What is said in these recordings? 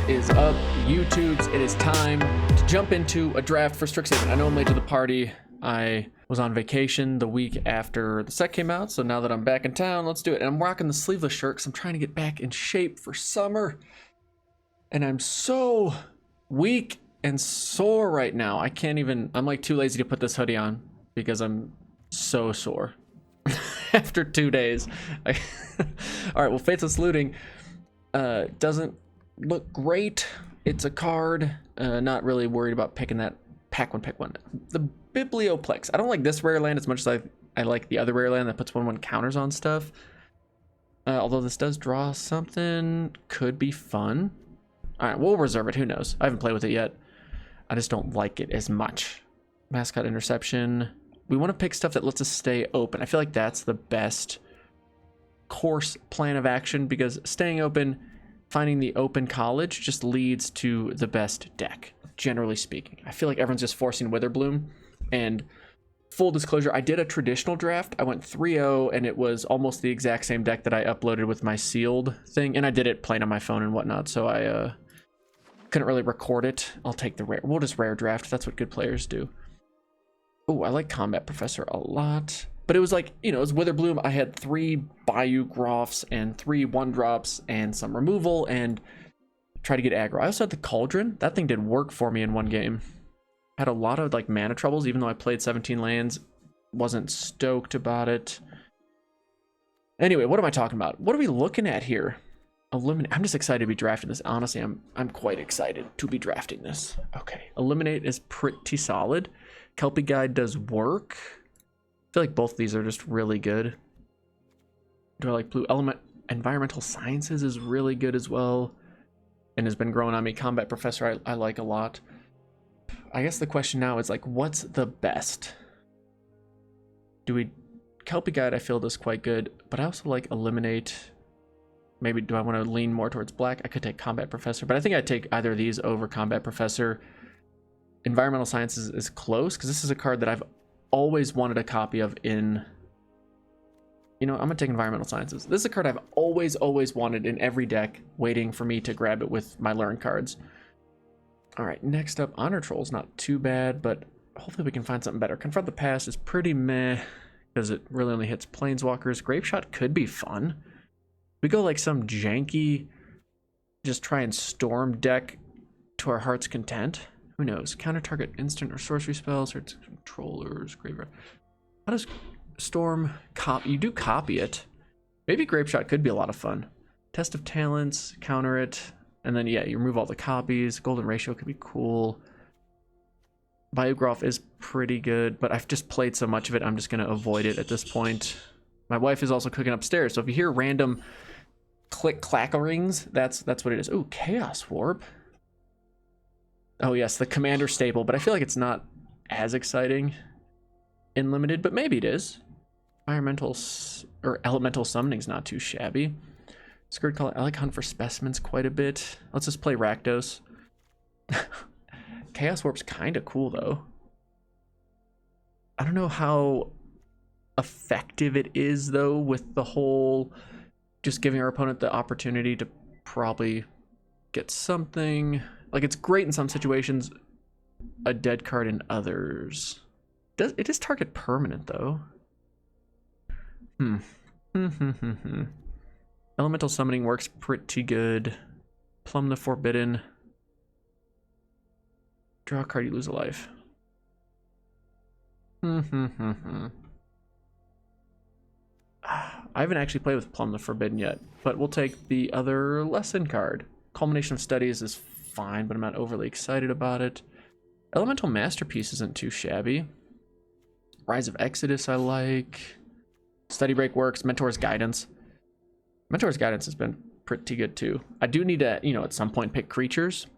is up, YouTubes? It is time to jump into a draft for Strixhaven. I know I'm late to the party. I was on vacation the week after the set came out, so now that I'm back in town, let's do it. And I'm rocking the sleeveless shirt because I'm trying to get back in shape for summer. And I'm so weak and sore right now. I'm like too lazy to put this hoodie on because I'm so sore after 2 days. All right, well, Faithless Looting doesn't look great. It's a card. Not really worried about picking that pick one. The Biblioplex. I don't like this rare land as much as I like the other rare land that puts 1/1 counters on stuff. Although this does draw something, could be fun. All right, we'll reserve it. Who knows? I haven't played with it yet. I just don't like it as much. Mascot Interception. We want to pick stuff that lets us stay open. I feel like that's the best course plan of action because staying open, finding the open college just leads to the best deck, generally speaking. I feel like everyone's just forcing Witherbloom. And full disclosure, I did a traditional draft. I went 3-0 and it was almost the exact same deck that I uploaded with my sealed thing. And I did it playing on my phone and whatnot, so I couldn't really record it. I'll take the rare. We'll just rare draft. That's what good players do. Oh, I like Combat Professor a lot. But it was like, you know, it was Witherbloom. I had 3 Bayou Groffs and 3 1-drops and some removal and try to get aggro. I also had the Cauldron. That thing did work for me in one game. Had a lot of like mana troubles, even though I played 17 lands. Wasn't stoked about it. Anyway, what am I talking about? What are we looking at here? Eliminate. I'm just excited to be drafting this. Honestly, I'm quite excited to be drafting this. Okay. Eliminate is pretty solid. Kelpie Guide does work. I feel like both of these are just really good. Do I like Blue Element? Environmental Sciences is really good as well and has been growing on me. Combat Professor I like a lot. I guess the question now is like, what's the best? Kelpie Guide I feel does quite good, but I also like Eliminate. Maybe do I want to lean more towards black? I could take Combat Professor, but I think I'd take either of these over Combat Professor. Environmental Sciences is close because this is a card that I've always wanted a copy of in, you know, I'm gonna take Environmental Sciences. This is a card I've always wanted in every deck, waiting for me to grab it with my learn cards. All right, next up, Honor Troll's not too bad, but hopefully we can find something better. Confront the Past is pretty meh because it really only hits Planeswalkers. Grape Shot could be fun. We go like some janky, just try and storm deck to our heart's content. Who knows? Counter target instant or sorcery spells, or it's controllers, graveyard. How does Storm copy? You do copy it. Maybe Grape Shot could be a lot of fun. Test of Talents, counter it, and then yeah, you remove all the copies. Golden Ratio could be cool. Biogroff is pretty good, but I've just played so much of it, I'm just gonna avoid it at this point. My wife is also cooking upstairs, so if you hear random click clackerings, that's what it is. Ooh, Chaos Warp. Oh yes, the commander staple, but I feel like it's not as exciting in limited, but maybe it is. Elemental Summoning's not too shabby. Skirt Color, I like Hunt for Specimens quite a bit. Let's just play Rakdos. Chaos Warp's kind of cool though. I don't know how effective it is though with the whole just giving our opponent the opportunity to probably get something. Like, it's great in some situations, a dead card in others. It does target permanent, though. Elemental Summoning works pretty good. Plumb the Forbidden. Draw a card, you lose a life. I haven't actually played with Plumb the Forbidden yet, but we'll take the other lesson card. Culmination of Studies is fine, but I'm not overly excited about it. Elemental Masterpiece isn't too shabby. Rise of Exodus I like. Study Break works. Mentor's Guidance. Mentor's Guidance has been pretty good too. I do need to, you know, at some point pick creatures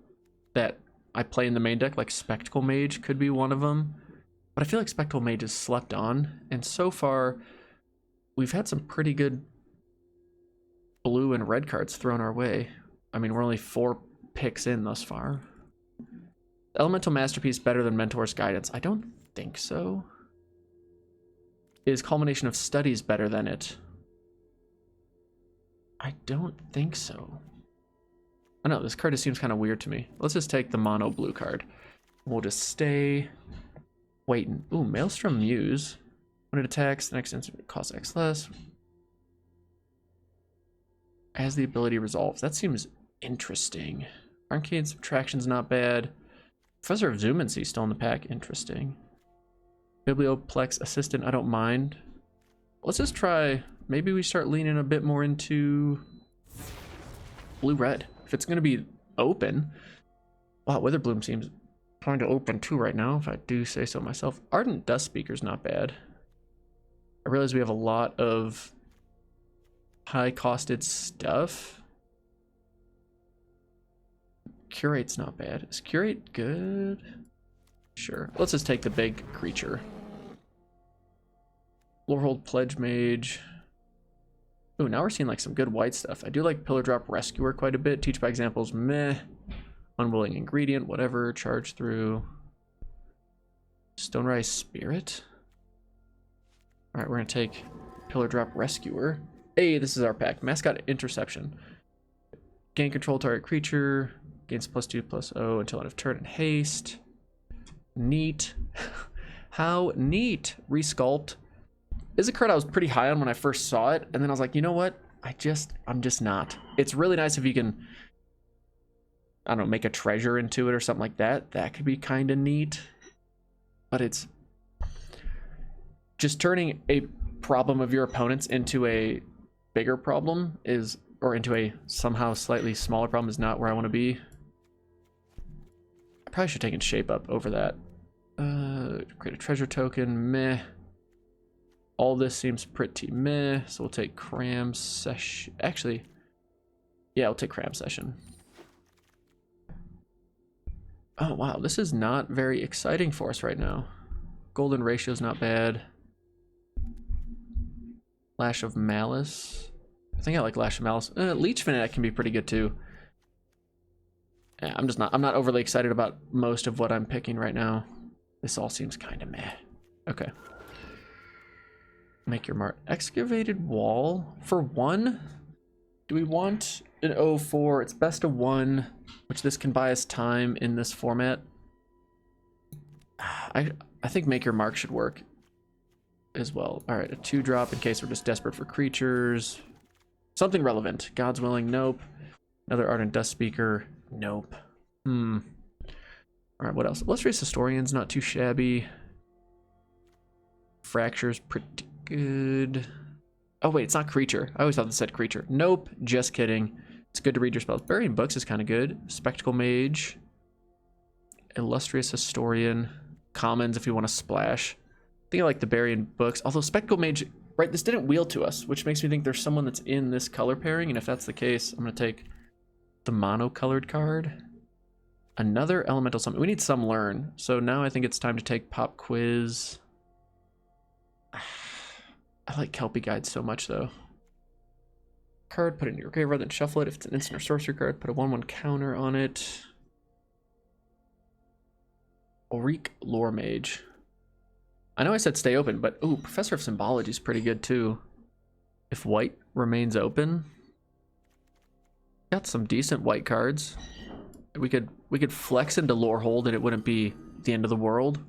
that I play in the main deck, like Spectacle Mage could be one of them. But I feel like Spectacle Mage is slept on, and so far we've had some pretty good blue and red cards thrown our way. I mean, we're only 4 picks in thus far. Elemental Masterpiece better than Mentor's Guidance? I don't think so. Is Culmination of Studies better than it? I don't think so. I know, this card just seems kind of weird to me. Let's just take the mono blue card. We'll just stay waiting. Ooh, Maelstrom Muse. When it attacks, the next instant costs X less. As the ability resolves. That seems interesting. Arcane Subtraction's not bad. Professor of Zoomancy still in the pack. Interesting. Biblioplex Assistant, I don't mind. Let's just try, maybe we start leaning a bit more into blue-red. If it's going to be open. Wow, Witherbloom seems kind of open too right now, if I do say so myself. Ardent Dust Speaker's not bad. I realize we have a lot of high-costed stuff. Curate's not bad. Is Curate good? Sure. Let's just take the big creature. Lorehold Pledge Mage. Ooh, now we're seeing like some good white stuff. I do like Pillar Drop Rescuer quite a bit. Teach by examples, meh. Unwilling Ingredient, whatever. Charge through. Stonerise Spirit. Alright, we're gonna take Pillar Drop Rescuer. Hey, this is our pack. Mascot Interception. Gain control target creature. Gains +2/+0 until end of turn and haste. Neat. How neat. Resculpt. This is a card I was pretty high on when I first saw it, and then I was like, you know what? I'm just not. It's really nice if you can, I don't know, make a treasure into it or something like that. That could be kind of neat. But it's just turning a problem of your opponents into a bigger problem is, or into a somehow slightly smaller problem is not where I want to be. I probably should have taken Shape Up over that. Create a treasure token, meh. All this seems pretty meh, so we'll take Cram Session. Actually, yeah, I'll take Cram Session. Oh, wow, this is not very exciting for us right now. Golden Ratio's not bad. Lash of Malice. I think I like Lash of Malice. Leech Fanatic can be pretty good too. Yeah, I'm not overly excited about most of what I'm picking right now. This all seems kind of meh. Okay. Make your mark. Excavated Wall for 1. Do we want an 0/4? It's best of 1, which this can buy us time in this format. I think Make Your Mark should work as well. All right, a 2-drop in case we're just desperate for creatures. Something relevant. God's Willing, nope. Another Ardent Dust Speaker, nope. All right, what else? Illustrious Historian's not too shabby. Fracture's pretty good. Oh wait, it's not creature. I always thought it said creature. Nope, just kidding. It's good to read your spells. Burying Books is kind of good. Spectacle Mage. Illustrious Historian. Commons if you want to splash. I think I like the Burying Books. Although Spectacle Mage, right, this didn't wheel to us, which makes me think there's someone that's in this color pairing, and if that's the case, I'm going to take the mono-colored card. Another Elemental Summon. We need some Learn, so now I think it's time to take Pop Quiz. I like Kelpie Guide so much, though. Card, put it in your graveyard, then shuffle it. If it's an instant or sorcery card, put a 1/1 counter on it. Auric Lore Mage. I know I said stay open, but ooh, Professor of Symbology is pretty good too. If white remains open, got some decent white cards. We could flex into Lorehold and it wouldn't be the end of the world.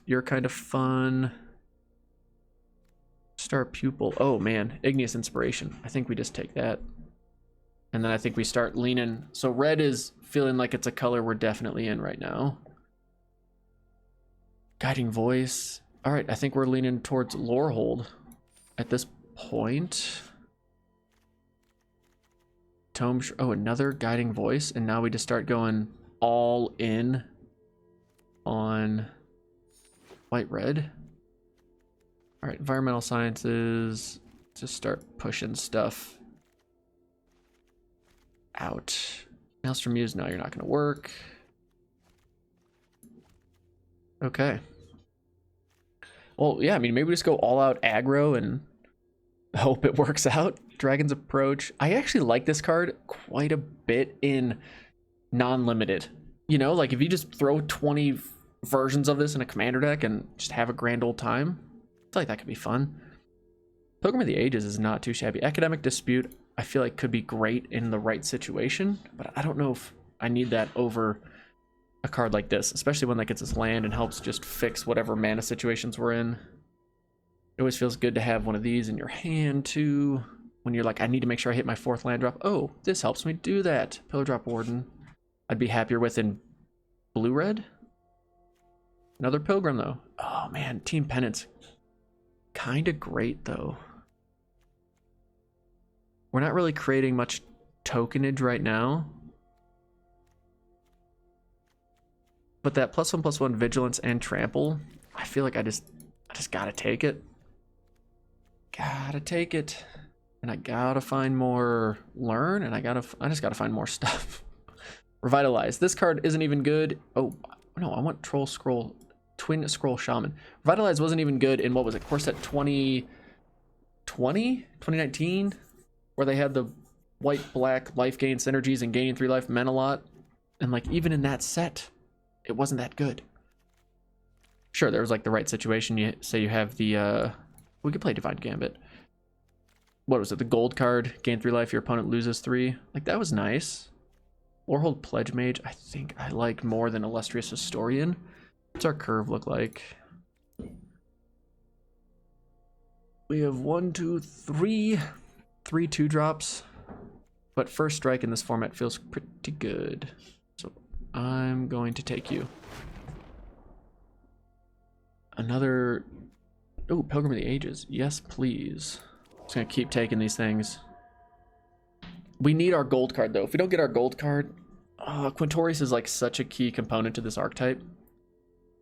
You're kind of fun. Star Pupil. Oh man, Igneous Inspiration. I think we just take that. And then I think we start leaning. So red is feeling like it's a color we're definitely in right now. Guiding Voice. All right, I think we're leaning towards Lorehold at this point. Tome. Oh, another Guiding Voice. And now we just start going all in on white-red. All right, Environmental Sciences. Just start pushing stuff out. Maelstrom Muse, no, you're not going to work. Okay. Well, yeah, I mean, maybe we just go all out aggro and hope it works out. Dragon's Approach. I actually like this card quite a bit in non-limited. You know, like if you just throw 20 versions of this in a commander deck and just have a grand old time, I feel like that could be fun. Pilgrim of the Ages is not too shabby. Academic Dispute. I feel like could be great in the right situation, but I don't know if I need that over a card like this, especially one that gets us land and helps just fix whatever mana situations we're in. It always feels good to have one of these in your hand too, when you're like, I need to make sure I hit my 4th land drop. Oh, this helps me do that. Pillar Drop Warden. I'd be happier with in blue-red. Another Pilgrim though. Oh man, Team Penance. Kinda great though. We're not really creating much tokenage right now. But that +1/+1 Vigilance and Trample, I feel like I just gotta take it. Gotta take it. And I gotta find more Learn, and I just gotta find more stuff. Revitalize. This card isn't even good. Oh, no, I want Troll Scroll, Twin Scroll Shaman. Revitalize wasn't even good in, what was it, Core Set 2019? Where they had the white-black life gain synergies and gaining 3 life meant a lot. And like, even in that set, it wasn't that good. Sure, there was like the right situation. You say you have the, we could play Divine Gambit. What was it, the gold card, gain 3 life, your opponent loses 3. Like, that was nice. Lorehold Pledge Mage, I think I like more than Illustrious Historian. What's our curve look like? We have 1, 2, 3 2-drops, but first strike in this format feels pretty good. So I'm going to take you. Another, oh, Pilgrim of the Ages. Yes, please. Just gonna keep taking these things. We need our gold card though. If we don't get our gold card, Quintorius is like such a key component to this archetype.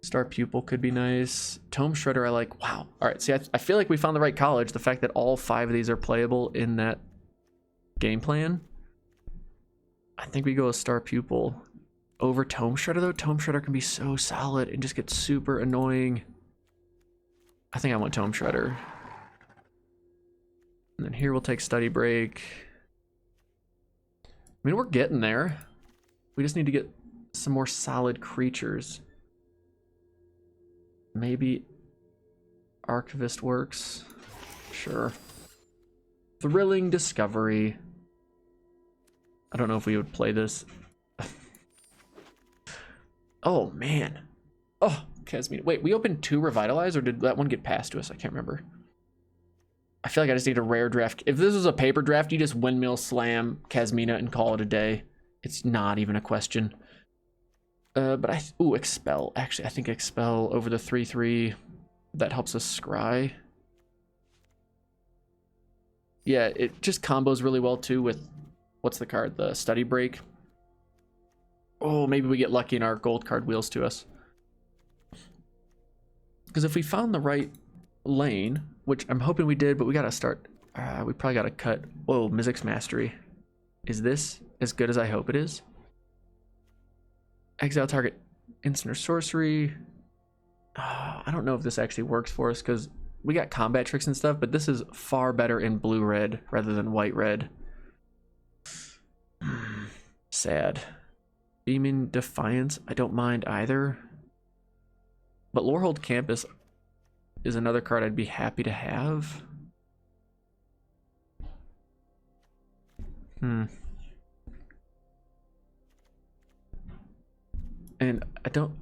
Star Pupil could be nice. Tome Shredder I like. Wow. All right, see, I feel like we found the right college. The fact that all 5 of these are playable in that game plan. I think we go with Star Pupil over Tome Shredder though. Tome Shredder can be so solid and just get super annoying. I think I want Tome Shredder. And then here we'll take Study Break. I mean, we're getting there. We just need to get some more solid creatures. Maybe Archivist works. Sure. Thrilling Discovery. I don't know if we would play this. Oh, man. Oh, Casmina. Wait, we opened 2 Revitalize, or did that one get passed to us? I can't remember. I feel like I just need a rare draft. If this was a paper draft, you just windmill slam Casmina and call it a day. It's not even a question. But ooh, Expel. Actually, I think Expel over the 3/3. That helps us scry. Yeah, it just combos really well too with, what's the card? The Study Break. Oh, maybe we get lucky and our gold card wheels to us. Because if we found the right lane, which I'm hoping we did, but we gotta start. We probably gotta cut. Whoa, Mizzix Mastery. Is this as good as I hope it is? Exile target instant or sorcery. I don't know if this actually works for us because we got combat tricks and stuff, but this is far better in blue-red rather than white-red. Sad. Beaming Defiance, I don't mind either. But Lorehold Campus is another card I'd be happy to have. And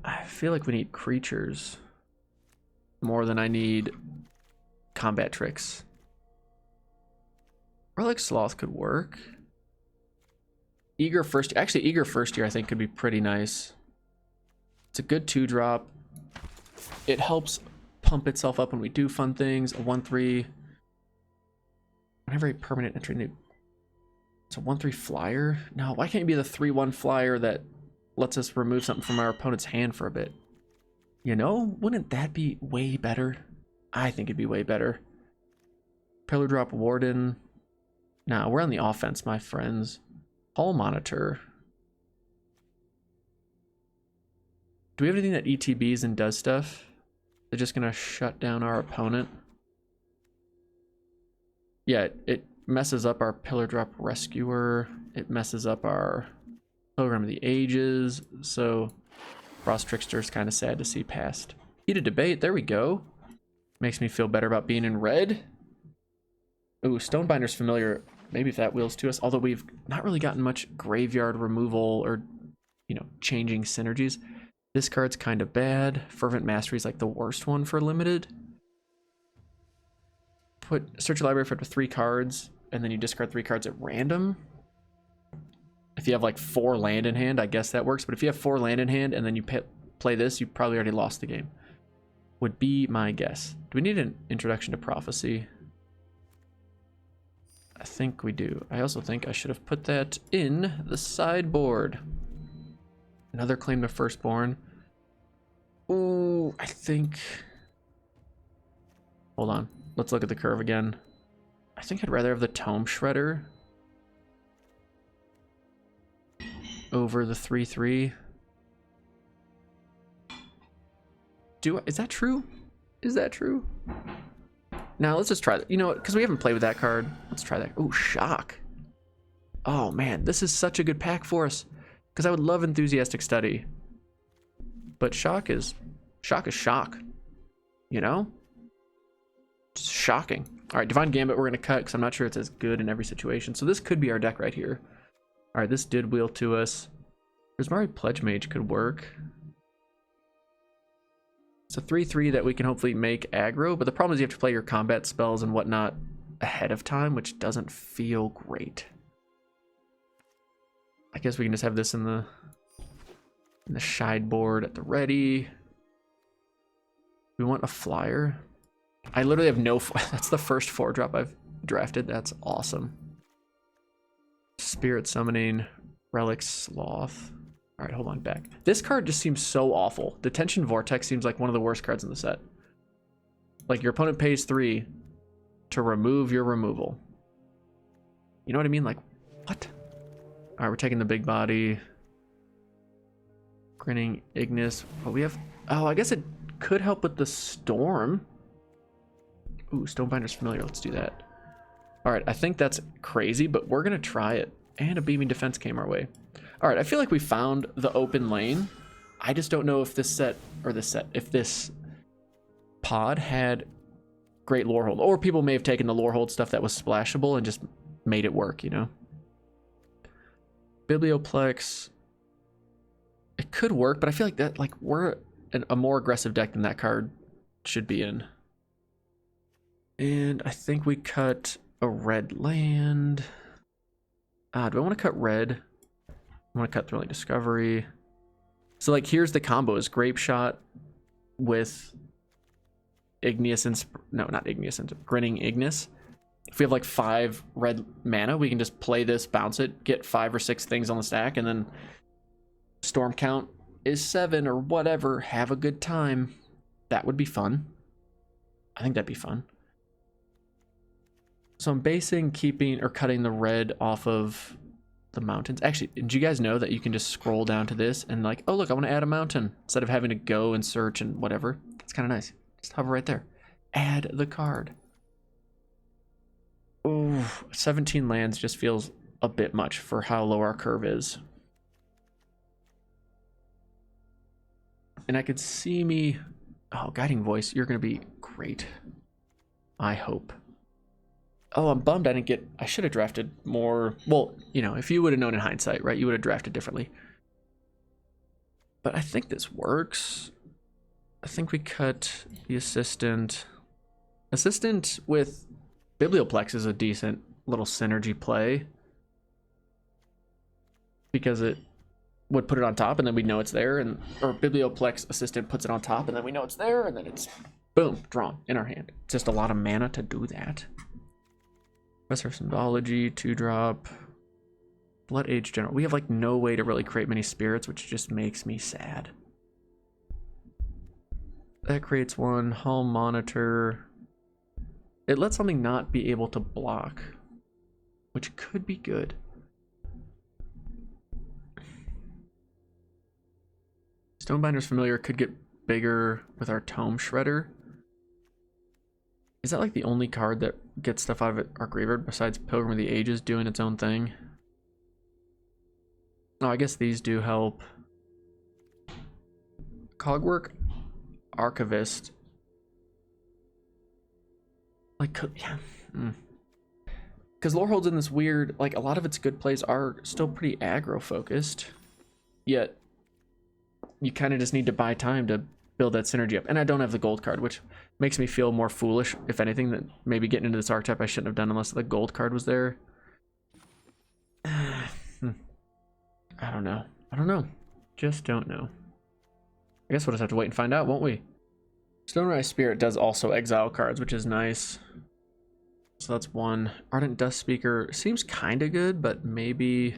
I feel like we need creatures more than I need combat tricks. Relic Sloth could work. Eager First Year I think could be pretty nice. It's a good 2-drop. It helps pump itself up when we do fun things. A 1/3. Whenever a permanent entry new. It's a 1/3 flyer. No, why can't it be the 3/1 flyer that lets us remove something from our opponent's hand for a bit? You know, wouldn't that be way better? I think it'd be way better. Pillar Drop Warden. Nah, we're on the offense, my friends. Hall Monitor. Do we have anything that ETBs and does stuff? They're just gonna shut down our opponent. Yeah, it messes up our Pillar Drop Rescuer. It messes up our Pilgrim of the Ages. So Frost Trickster is kind of sad to see past. Heated Debate, there we go. Makes me feel better about being in red. Ooh, Stonebinder's Familiar. maybe if that wheels to us, although we've not really gotten much graveyard removal or, you know, changing synergies. This card's kind of bad. Fervent Mastery is like the worst one for limited. Search your library for up to 3 cards, and then you discard 3 cards at random. If you have like 4 land in hand, I guess that works. But if you have 4 land in hand and then you play this, you probably already lost the game. Would be my guess. Do we need an Introduction to Prophecy? I think we do. I also think I should have put that in the sideboard. Another Claim to Firstborn. Ooh, I think... Hold on. Let's look at the curve again. I think I'd rather have the Tome Shredder over the 3/3. Is that true? Is that true? Now let's just try that. You know what? Because we haven't played with that card. Let's try that. Ooh, Shock. Oh man, this is such a good pack for us. Because I would love Enthusiastic Study. But Shock is shock. You know? Just shocking. All right, Divine Gambit we're going to cut because I'm not sure it's as good in every situation. So this could be our deck right here. All right, this did wheel to us. Prismari Pledge Mage could work. It's a 3/3 that we can hopefully make aggro, but the problem is you have to play your combat spells and whatnot ahead of time, which doesn't feel great. I guess we can just have this in the sideboard at the ready. We want a flyer. I literally have no... That's the first 4-drop I've drafted. That's awesome. Spirit Summoning, Relic Sloth. All right, hold on, back. This card just seems so awful. Detention Vortex seems like one of the worst cards in the set. Like, your opponent pays 3 to remove your removal. You know what I mean? Like, what? All right, we're taking the big body. Grinning Ignis. Oh, we have... Oh, I guess it could help with the Storm. Ooh, Stonebinder's Familiar. Let's do that. All right, I think that's crazy, but we're going to try it. And a Beaming Defense came our way. All right, I feel like we found the open lane. I just don't know if if this pod had great Lorehold. Or people may have taken the Lorehold stuff that was splashable and just made it work, you know? Biblioplex. It could work, but I feel like that, like, we're a more aggressive deck than that card should be in. And I think we cut a red land. Do I want to cut red? I want to cut Thrilling Discovery. So, like, here's the combo: is Grape Shot with Igneous no, not Igneous Grinning Ignis. If we have like 5 red mana, we can just play this, bounce it, get 5 or 6 things on the stack, and then Storm count is 7 or whatever. Have a good time. That would be fun. I think that'd be fun. So I'm basing keeping or cutting the red off of the mountains. Actually, did you guys know that you can just scroll down to this and like, oh look, I want to add a mountain instead of having to go and search and whatever? It's kind of nice. Just hover right there. Add the card. Ooh, 17 lands just feels a bit much for how low our curve is. And I could see me... Oh, Guiding Voice, you're going to be great. I hope. Oh, I'm bummed I didn't get... I should have drafted more... Well, you know, if you would have known in hindsight, right? You would have drafted differently. But I think this works. I think we cut the Assistant. Assistant with Biblioplex is a decent little synergy play. Because it would put it on top and then we know it's there. Or Biblioplex Assistant puts it on top and then we know it's there. And then it's, boom, drawn in our hand. Just a lot of mana to do that. Professor Symbology, 2-drop. Blood Age General. We have like no way to really create many spirits, which just makes me sad. That creates one. Hull Monitor. It lets something not be able to block, which could be good. Stonebinder's Familiar could get bigger with our Tome Shredder. Is that like the only card that gets stuff out of our graveyard besides Pilgrim of the Ages doing its own thing? Oh, I guess these do help. Cogwork Archivist. Like, yeah. because Lorehold's in this weird, like, a lot of its good plays are still pretty aggro focused, yet you kind of just need to buy time to build that synergy up. And I don't have the gold card, which makes me feel more foolish, if anything, that maybe getting into this archetype I shouldn't have done unless the gold card was there. I don't know. Just don't know. I guess we'll just have to wait and find out, won't we? Stonerise Spirit does also exile cards, which is nice. So that's one. Ardent Dust Speaker seems kind of good, but maybe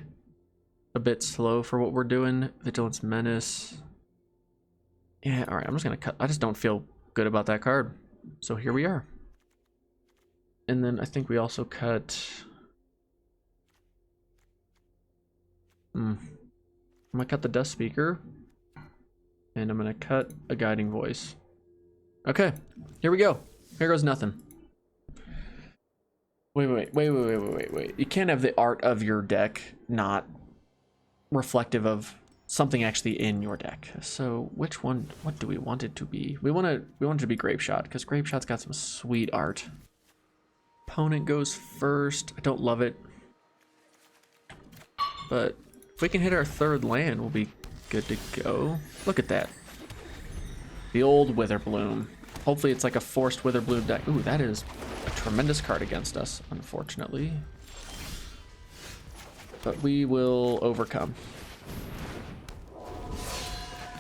a bit slow for what we're doing. Vigilance Menace. Yeah, all right, I'm just going to cut. I just don't feel good about that card. So here we are. And then I think we also cut... I'm going to cut the Dust Speaker. And I'm going to cut a Guiding Voice. Okay, here we go. Here goes nothing. Wait. You can't have the art of your deck not reflective of something actually in your deck. So which one, what do we want it to be? We want it to be Grape Shot, because Grape Shot's got some sweet art. Opponent goes first. I don't love it. But if we can hit our third land, we'll be good to go. Look at that. The old Witherbloom. Hopefully it's like a forced Witherbloom deck. Ooh, that is a tremendous card against us, unfortunately. But we will overcome.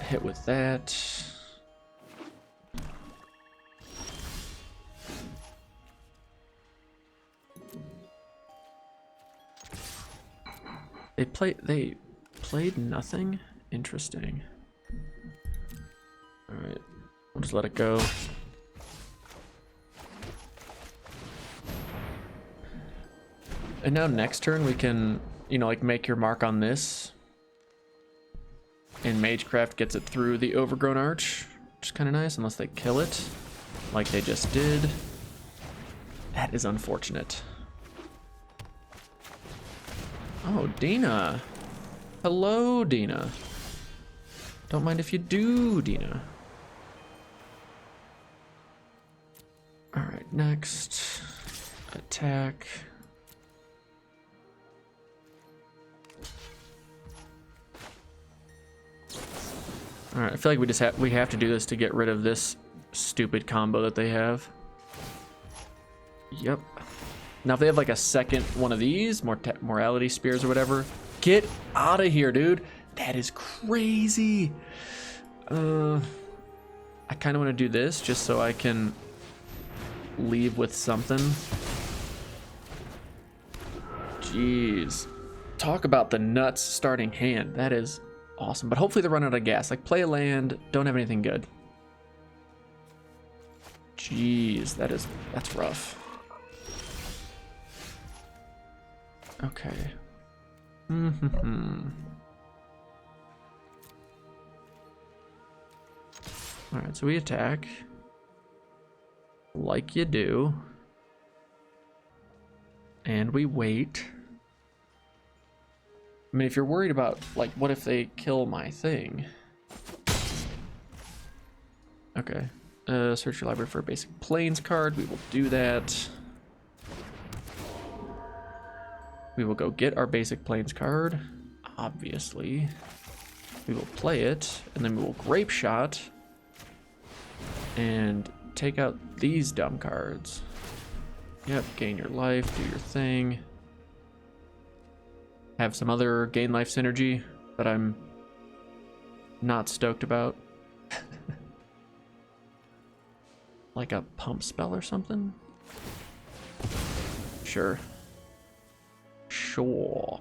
Hit with that. They played nothing? Interesting. Alright. We'll just let it go. And now next turn we can, you know, like make your mark on this. And Magecraft gets it through the Overgrown Arch, which is kind of nice, unless they kill it, like they just did. That is unfortunate. Oh, Dina. Hello, Dina. Don't mind if you do, Dina. Alright, next. Attack. Alright, I feel like we have to do this to get rid of this stupid combo that they have. Yep. Now if they have like a second one of these, Morality Spears or whatever, get out of here, dude. That is crazy. I kind of want to do this just so I can leave with something. Jeez. Talk about the nuts starting hand. That is awesome. But hopefully they run out of gas. Like, play a land, don't have anything good. Jeez, that's rough. Okay. Alright, so we attack. Like you do. And we wait. I mean, if you're worried about, like, what if they kill my thing? Okay. Search your library for a basic plains card. We will do that. We will go get our basic plains card. Obviously. We will play it, and then we will Grape Shot. And take out these dumb cards. Yep, gain your life, do your thing. Have some other gain life synergy that I'm not stoked about. Like a pump spell or something? Sure. Sure.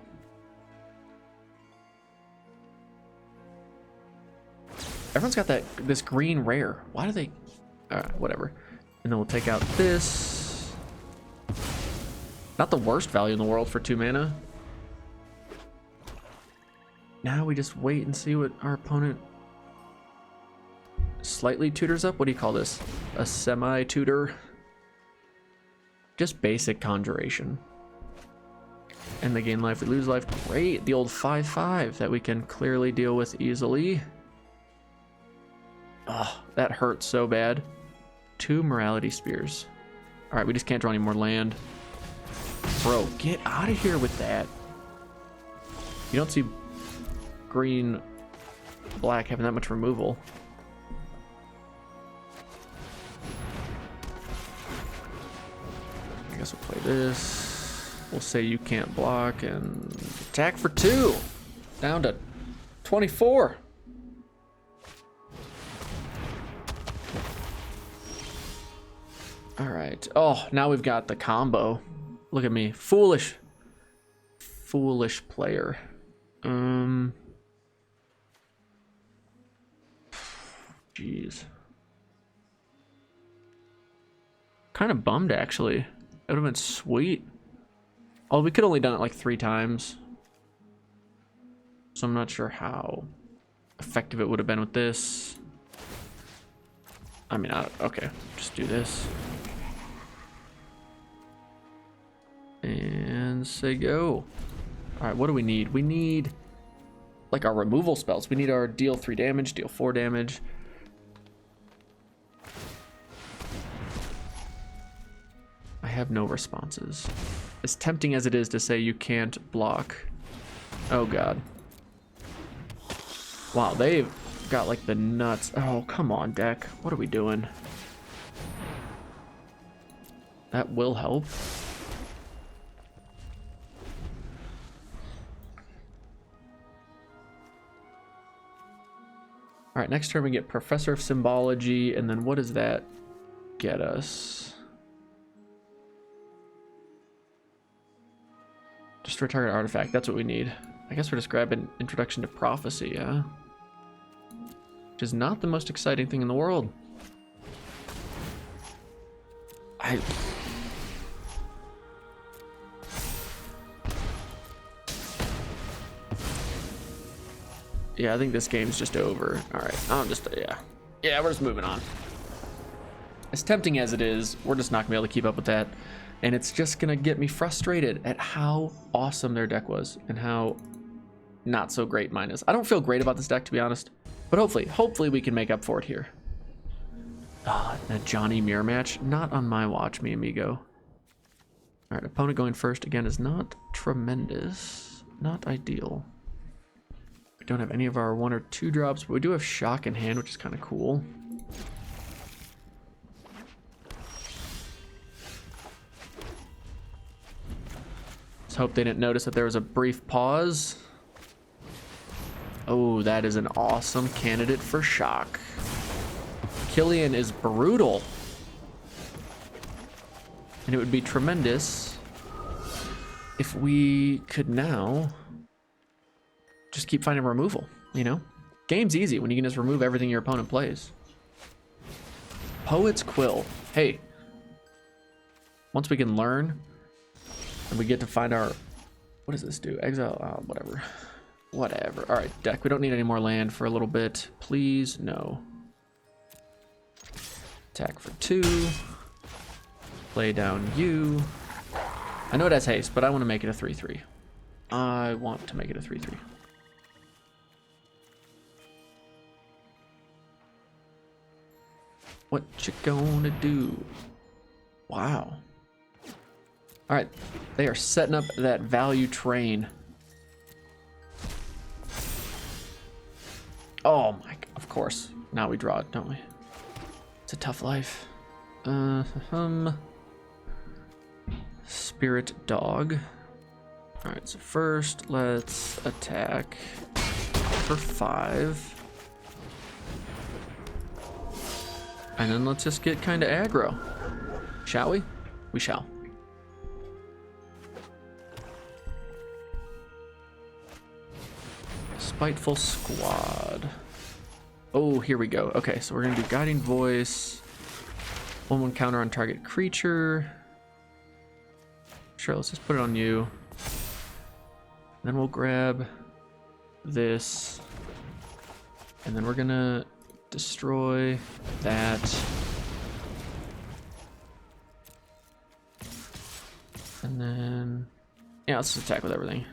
Everyone's got this green rare. Why do they... whatever. And then we'll take out this. Not the worst value in the world for 2 mana. Now we just wait and see what our opponent slightly tutors up. What do you call this? A semi-tutor? Just basic conjuration. And they gain life, we lose life. Great. The old 5/5 that we can clearly deal with easily. Oh, that hurts so bad. 2 Morality Spears. Alright, we just can't draw any more land. Bro, get out of here with that. You don't see green, black having that much removal. I guess we'll play this. We'll say you can't block and attack for 2. Down to 24. All right. Oh, now we've got the combo. Look at me. Foolish player. Jeez. Kind of bummed, actually. It would have been sweet. Oh, we could only done it like 3 times. So I'm not sure how effective it would have been with this. I mean, okay, just do this. And say go. All right, what do we need? We need like our removal spells. We need our deal 3 damage, deal 4 damage. I have no responses. As tempting as it is to say you can't block. Oh God. Wow, they've got like the nuts. Oh, come on, deck. What are we doing? That will help. All right, next turn we get Professor of Symbology, and then what does that get us? Destroy target artifact, that's what we need. I guess we're just grabbing Introduction to Prophecy, yeah? Which is not the most exciting thing in the world. Yeah, I think this game's just over. All right, yeah, we're just moving on. As tempting as it is, we're just not gonna be able to keep up with that. And it's just gonna get me frustrated at how awesome their deck was and how not so great mine is. I don't feel great about this deck, to be honest, but hopefully we can make up for it here. Ah, a Johnny Mirror match, not on my watch, mi amigo. All right, opponent going first again is not tremendous, not ideal. We don't have any of our 1 or 2 drops, but we do have Shock in hand, which is kind of cool. Let's hope they didn't notice that there was a brief pause. Oh, that is an awesome candidate for Shock. Killian is brutal. And it would be tremendous if we could now just keep finding removal, you know? Game's easy when you can just remove everything your opponent plays. Poet's Quill. Hey, once we can learn and we get to find our... What does this do? Exile, whatever. All right, deck, we don't need any more land for a little bit. Please, no. Attack for 2. Play down you. I know it has haste, but I want to make it a 3/3. I want to make it a 3/3. What you gonna do? Wow. All right, they are setting up that value train. Oh my, of course. Now we draw it, don't we? It's a tough life. Spirit Dog. All right, so first let's attack for 5. And then let's just get kind of aggro. Shall we? We shall. Spiteful Squad. Oh, here we go. Okay, so we're gonna do Guiding Voice. 1/1 counter on target creature. Sure, let's just put it on you. Then we'll grab this. And then we're gonna destroy that. And then, yeah, let's just attack with everything.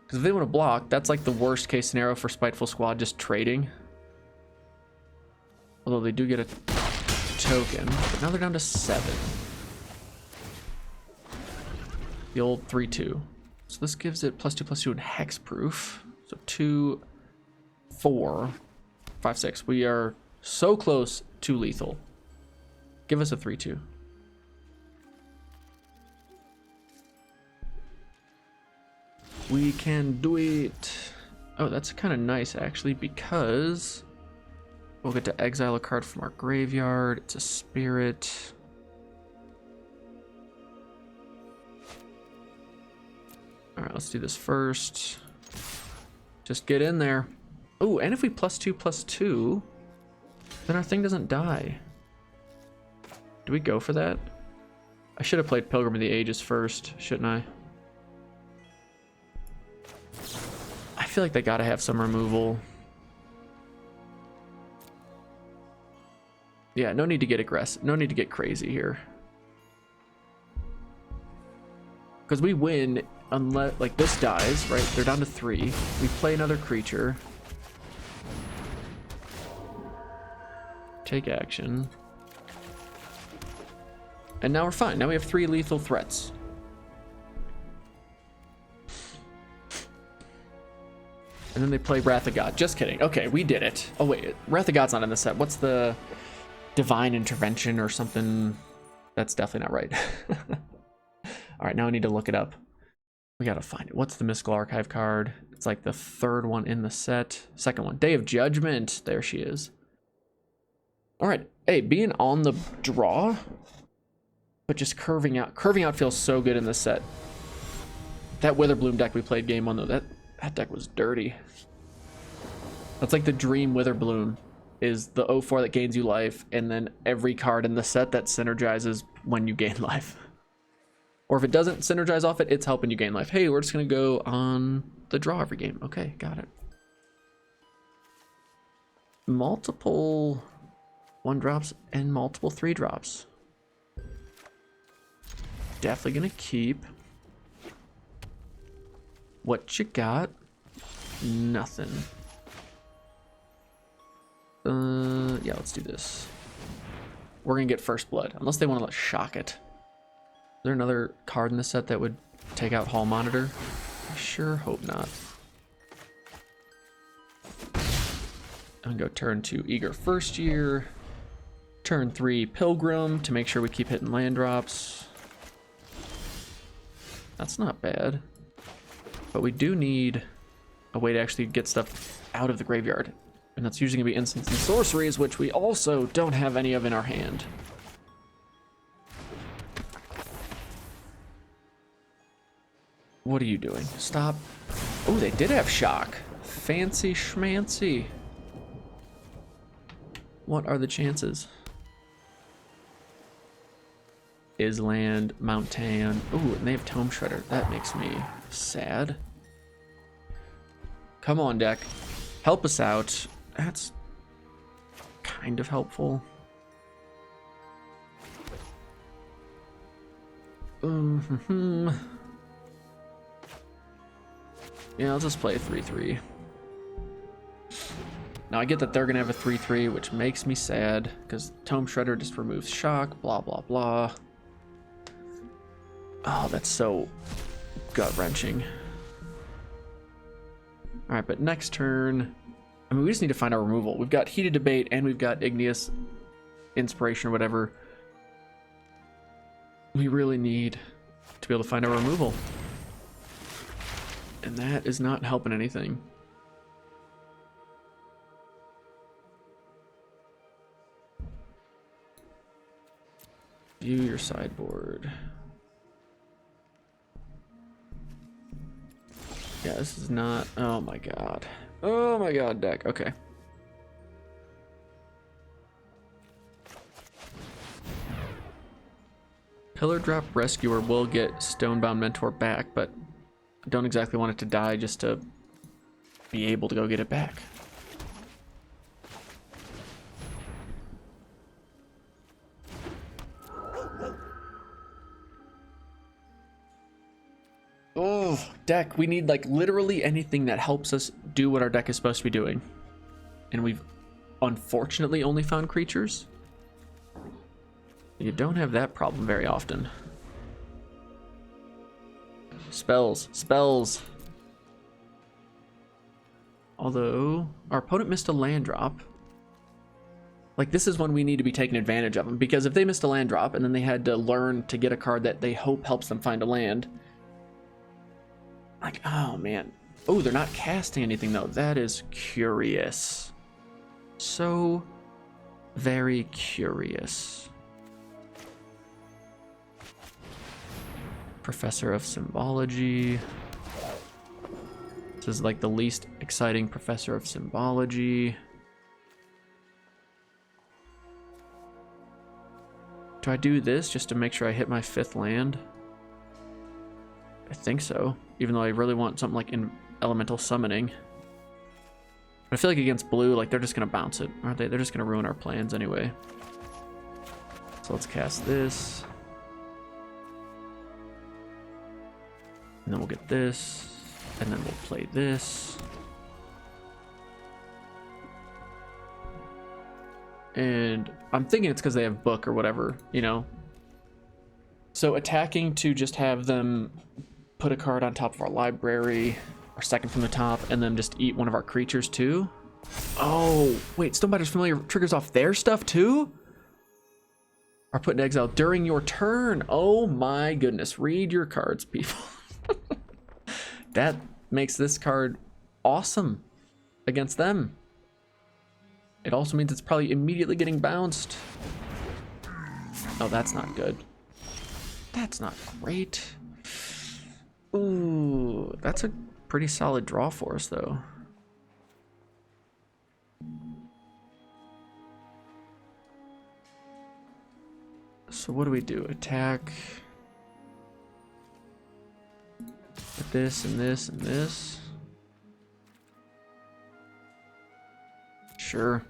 Because if they want to block, that's like the worst case scenario for Spiteful Squad, just trading. Although they do get a token, but now they're down to 7. The old 3/2. So this gives it +2/+2 and hexproof. So 2, 4, 5, 6. We are so close to lethal. Give us a 3/2. We can do it. Oh, that's kind of nice actually, because we'll get to exile a card from our graveyard. It's a spirit. All right, let's do this first. Just get in there. Oh, and if we +2/+2, then our thing doesn't die. Do we go for that? I should have played Pilgrim of the Ages first, shouldn't I? I feel like they gotta have some removal. Yeah, no need to get aggressive. No need to get crazy here. Because we win unless, like, this dies, right? They're down to 3. We play another creature. Take action. And now we're fine. Now we have 3 lethal threats. And then they play Wrath of God. Just kidding. Okay, we did it. Oh, wait. Wrath of God's not in the set. What's the Divine Intervention or something? That's definitely not right. All right, now I need to look it up. We got to find it. What's the Mystical Archive card? It's like the 3rd one in the set. 2nd one. Day of Judgment. There she is. All right. Hey, being on the draw, but just curving out. Curving out feels so good in this set. That Witherbloom deck we played game 1, though, that deck was dirty. That's like the dream Witherbloom, is the 0/4 that gains you life, and then every card in the set that synergizes when you gain life. Or if it doesn't synergize off it, it's helping you gain life. Hey, we're just gonna go on the draw every game. Okay, got it. Multiple 1-drops and multiple 3-drops. Definitely gonna keep. What you got? Nothing. Yeah, let's do this. We're gonna get First Blood, unless they want to shock it. Is there another card in the set that would take out Hall Monitor? I sure hope not. I'm gonna go turn 2 Eager First Year. Turn 3 Pilgrim to make sure we keep hitting land drops. That's not bad. But we do need a way to actually get stuff out of the graveyard. And that's usually going to be instants and sorceries, which we also don't have any of in our hand. What are you doing? Stop. Oh, they did have shock. Fancy schmancy. What are the chances? Island, Mountain. Ooh, and they have Tome Shredder. That makes me sad. Come on, deck. Help us out. That's kind of helpful. Yeah, I'll just play a 3/3. Now I get that they're gonna have a 3/3, which makes me sad because Tome Shredder just removes shock, blah blah blah. Oh, that's so gut-wrenching. All right, but next turn, I mean, we just need to find our removal. We've got Heated Debate and we've got Igneous Inspiration or whatever. We really need to be able to find our removal. And that is not helping anything. View your sideboard. Yeah, this is not... Oh my god. Oh my god, deck. Okay. Pillar Drop Rescuer will get Stonebound Mentor back, but I don't exactly want it to die just to be able to go get it back. Oh, deck. We need like literally anything that helps us do what our deck is supposed to be doing. And we've unfortunately only found creatures. You don't have that problem very often. Spells. Spells. Although, our opponent missed a land drop. Like, this is when we need to be taking advantage of them. Because if they missed a land drop, and then they had to learn to get a card that they hope helps them find a land. Like, oh, man. Oh, they're not casting anything, though. That is curious. So very curious. Professor of Symbology. This is like the least exciting Professor of Symbology. Do I do this just to make sure I hit my 5th land? I think so, even though I really want something like in elemental summoning. But I feel like against blue, like they're just gonna bounce it, aren't they? They're just gonna ruin our plans anyway. So let's cast this. And then we'll get this. And then we'll play this. And I'm thinking it's because they have book or whatever, you know? So attacking to just have them put a card on top of our library, or second from the top, and then just eat one of our creatures too. Oh, wait, Stonebiter's Familiar triggers off their stuff too? Are put in exile during your turn. Oh my goodness, read your cards, people. That makes this card awesome against them. It also means it's probably immediately getting bounced. Oh, that's not good. That's not great. Ooh, that's a pretty solid draw for us, though. So what do we do? Attack. With this and this and this. Sure.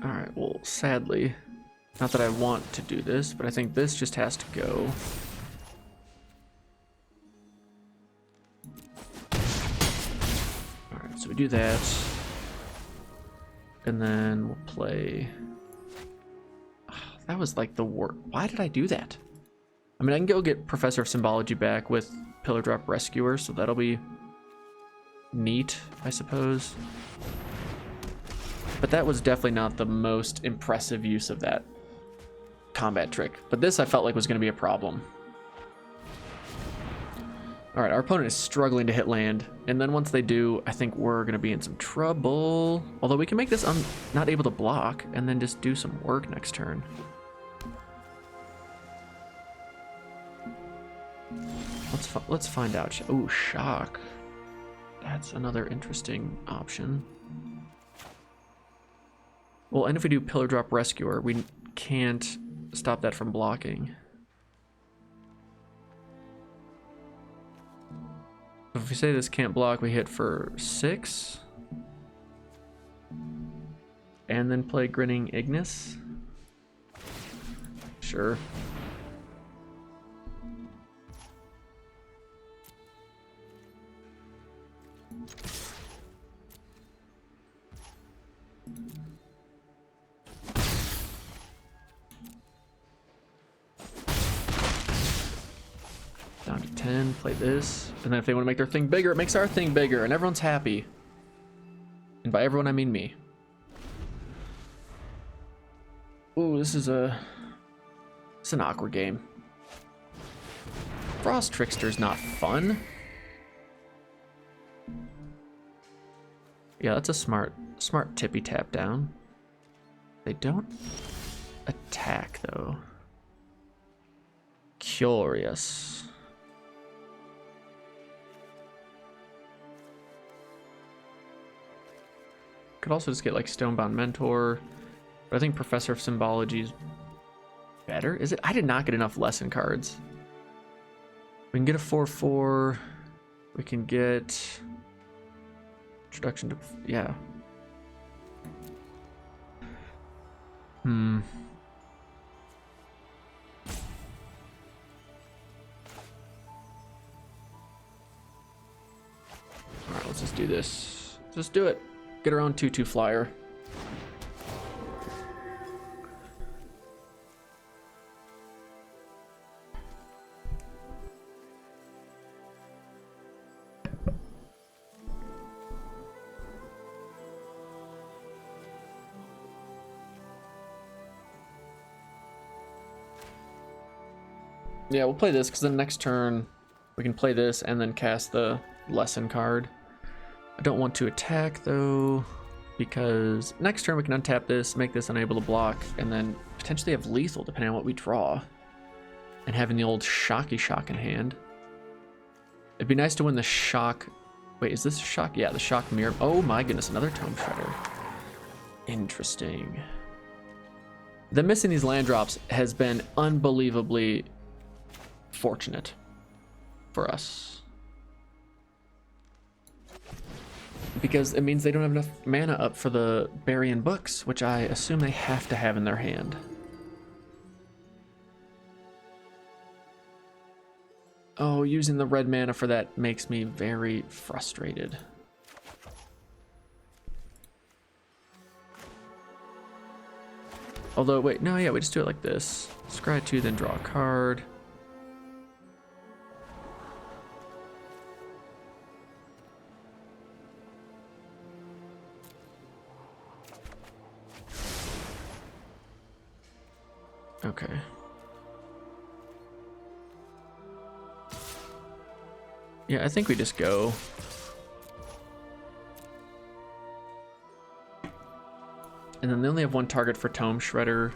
All right, well, sadly, not that I want to do this, but I think this just has to go. All right, so we do that. And then we'll play... That was like the worst. Why did I do that? I mean, I can go get Professor of Symbology back with Pillar Drop Rescuer, so that'll be neat, I suppose. But that was definitely not the most impressive use of that combat trick. But this I felt like was going to be a problem. All right, our opponent is struggling to hit land. And then once they do, I think we're going to be in some trouble. Although we can make this not able to block and then just do some work next turn. Let's find out. Oh, shock. That's another interesting option. Well, and if we do Pillar Drop Rescuer, we can't stop that from blocking. If we say this can't block, we hit for 6. And then play Grinning Ignis. Sure. Down to 10, play this. And then if they want to make their thing bigger, it makes our thing bigger, and everyone's happy. And by everyone, I mean me. Ooh, this is it's an awkward game. Frost Trickster's not fun. Yeah, that's a smart tippy tap down. They don't attack, though. Curious. Could also just get like Stonebound Mentor, but I think Professor of Symbology is better. Is it? I did not get enough lesson cards. We can get a 4/4. We can get Introduction to, yeah. Alright, let's just do this. Just do it. Get our own 2/2 flyer. Yeah, we'll play this because then next turn we can play this and then cast the lesson card. I don't want to attack though, because next turn we can untap this, make this unable to block, and then potentially have lethal depending on what we draw. And having the old shocky shock in hand. It'd be nice to win the shock. Wait, is this a shock? Yeah, the shock mirror. Oh my goodness, another Tome Shredder. Interesting. The missing these land drops has been unbelievably fortunate for us, because it means they don't have enough mana up for the Bury-in Books, which I assume they have to have in their hand. Oh, using the red mana for that makes me very frustrated. Although, wait, no, yeah, we just do it like this. Scry 2, then draw a card. Okay. Yeah, I think we just go. And then they only have one target for Tome Shredder.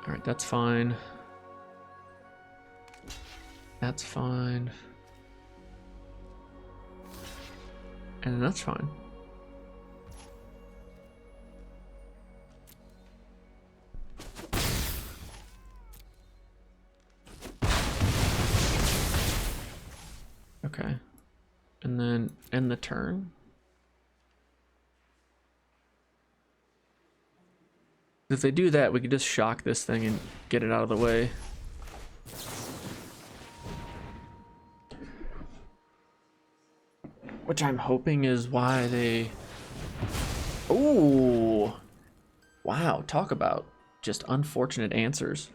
All right, that's fine. That's fine. And that's fine. Okay. And then end the turn. If they do that, we could just shock this thing and get it out of the way. Which I'm hoping is why they... Ooh! Wow, talk about just unfortunate answers.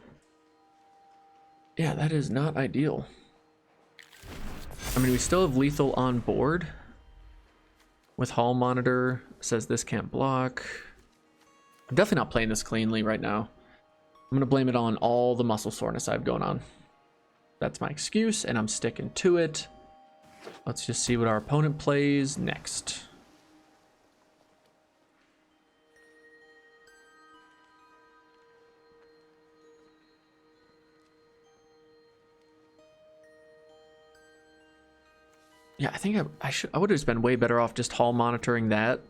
Yeah, that is not ideal. I mean, we still have lethal on board. With Hall Monitor, says this can't block. I'm definitely not playing this cleanly right now. I'm going to blame it on all the muscle soreness I have going on. That's my excuse, and I'm sticking to it. Let's just see what our opponent plays next. Yeah, I think I would have just been way better off just Hall monitoring that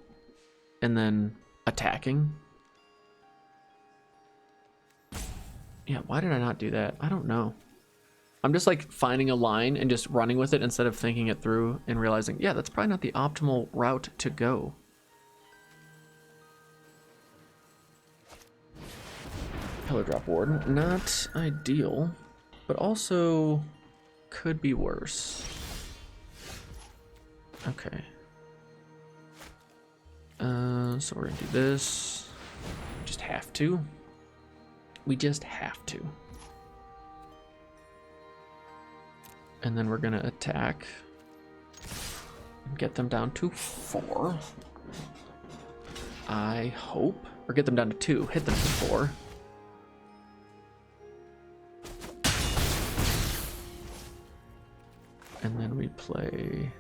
and then attacking. Yeah, why did I not do that? I don't know. I'm just like finding a line and just running with it instead of thinking it through and realizing, yeah, that's probably not the optimal route to go. Pillar Drop Warden, not ideal, but also could be worse. Okay. So we're gonna do this. Just have to. We just have to. And then we're gonna attack and get them down to 4. I hope. Or get them down to 2. Hit them to 4. And then we play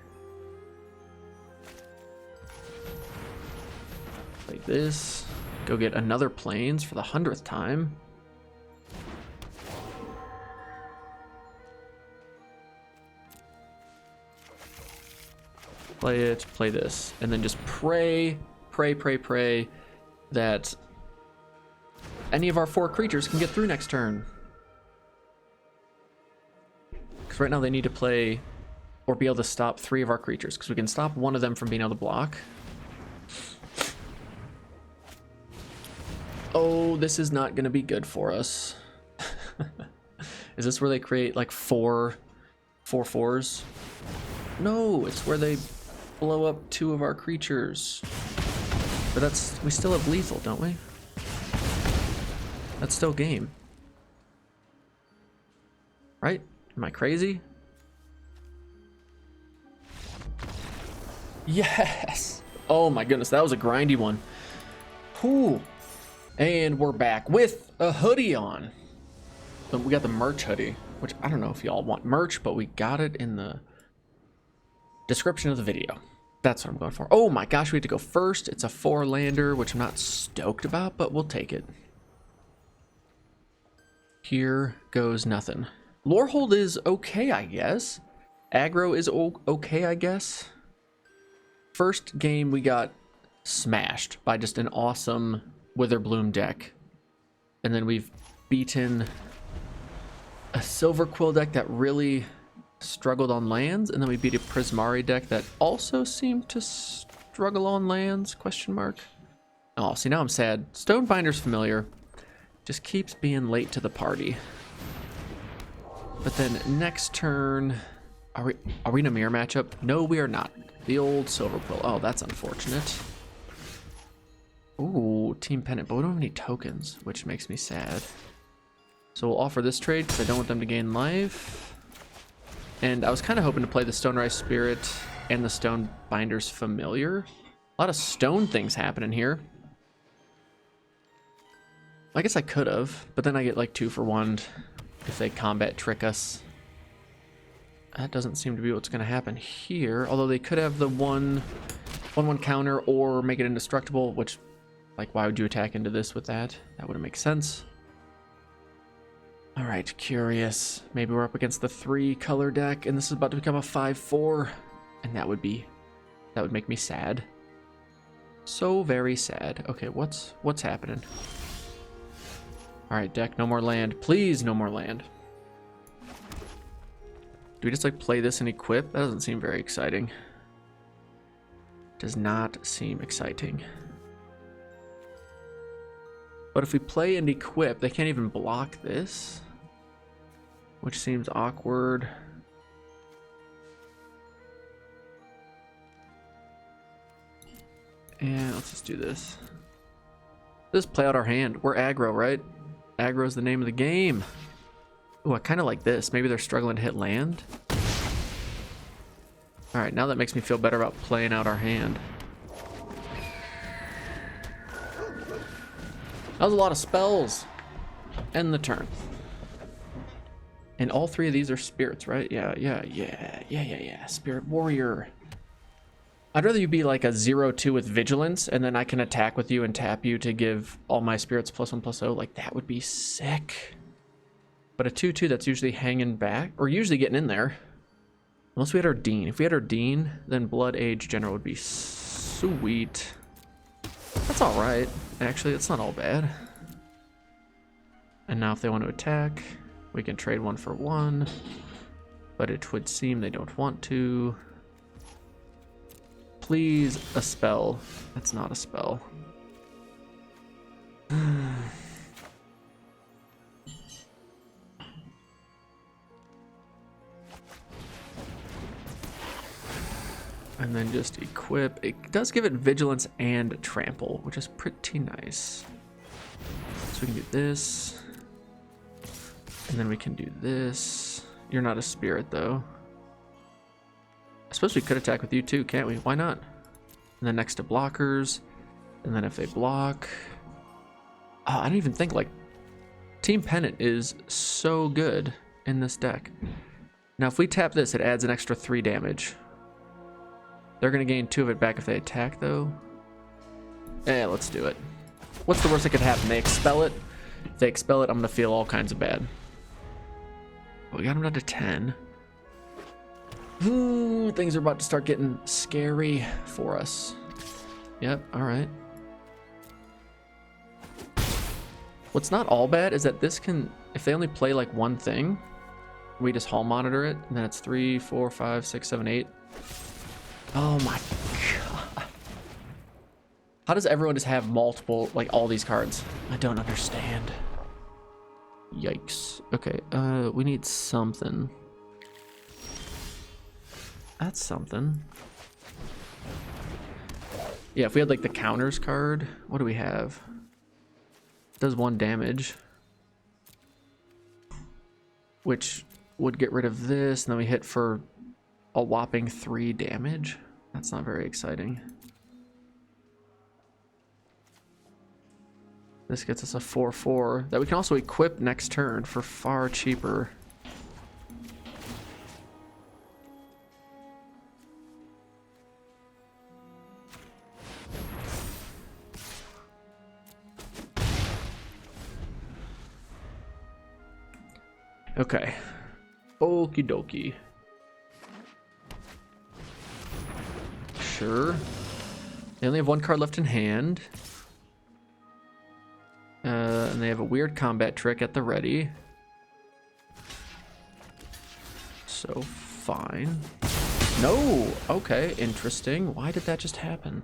this. Go get another planes for the 100th time. Play it, play this, and then just pray that any of our 4 creatures can get through next turn. Because right now they need to play or be able to stop 3 of our creatures, because we can stop one of them from being able to block. Oh, this is not going to be good for us. Is this where they create like 4 4/4s? No, it's where they blow up 2 of our creatures. But we still have lethal, don't we? That's still game. Right? Am I crazy? Yes! Oh my goodness, that was a grindy one. Whew. And we're back with a hoodie on. But we got the merch hoodie, which I don't know if y'all want merch, but we got it in the description of the video. That's what I'm going for. Oh my gosh, we have to go first. It's a 4-lander, which I'm not stoked about, but we'll take it. Here goes nothing. Lorehold is okay, I guess. Aggro is okay, I guess. First game, we got smashed by just an awesome Witherbloom deck. And then we've beaten a Silver Quill deck that really struggled on lands, and then we beat a Prismari deck that also seemed to struggle on lands, question mark. Oh, see, now I'm sad. Stonebinder's familiar. Just keeps being late to the party. But then next turn, are we in a mirror matchup? No, we are not. The old Silver Quill. Oh, that's unfortunate. Ooh, Team Pennant, but we don't have any tokens, which makes me sad. So we'll offer this trade because I don't want them to gain life. And I was kind of hoping to play the Stonerise Spirit and the Stonebinder's Familiar. A lot of stone things happening here. I guess I could have, but then I get like 2 for 1 if they combat trick us. That doesn't seem to be what's going to happen here. Although they could have the 1/1 counter or make it indestructible, which, like, why would you attack into this with that? That wouldn't make sense. All right, curious. Maybe we're up against the 3-color deck, and this is about to become a 5/4, and that would make me sad. So very sad. Okay, what's happening? All right, deck, no more land. Please, no more land. Do we just like play this and equip? That doesn't seem very exciting. Does not seem exciting. But if we play and equip, they can't even block this, which seems awkward. And let's just do this. Just play out our hand. We're aggro, right? Aggro is the name of the game. Ooh, I kind of like this. Maybe they're struggling to hit land. All right, now that makes me feel better about playing out our hand. That was a lot of spells. End the turn. And all 3 of these are spirits, right? Yeah. Spirit warrior. I'd rather you be like a 0/2 with vigilance, and then I can attack with you and tap you to give all my spirits +1/+0. Like, that would be sick. But a 2/2 that's usually hanging back, or usually getting in there. Unless we had our Dean. If we had our Dean, then Blood Age General would be sweet. That's all right. Actually, it's not all bad. And now if they want to attack, we can trade 1 for 1. But it would seem they don't want to. Please, a spell. That's not a spell. And then just equip. It does give it vigilance and trample, which is pretty nice. So we can do this. And then we can do this. You're not a spirit, though. I suppose we could attack with you, too, can't we? Why not? And then next to blockers. And then if they block... Oh, I didn't even think, like... Team Pennant is so good in this deck. Now, if we tap this, it adds an extra 3 damage. They're going to gain 2 of it back if they attack, though. Yeah, let's do it. What's the worst that could happen? They expel it. If they expel it, I'm going to feel all kinds of bad. We got him down to 10. Ooh, things are about to start getting scary for us. Yep, all right. What's not all bad is that this can, if they only play like one thing, we just hall monitor it, and then it's 3, 4, 5, 6, 7, 8. Oh my god. How does everyone just have multiple, like all these cards? I don't understand. Yikes. Okay, we need something. That's something. Yeah, if we had like the counters card, what do we have? Does 1 damage, which would get rid of this, and then we hit for a whopping 3 damage. That's not very exciting. This gets us a 4/4 that we can also equip next turn for far cheaper. Okay. Okie dokie. Sure. They only have 1 card left in hand. And they have a weird combat trick at the ready. So, fine. No! Okay, interesting. Why did that just happen?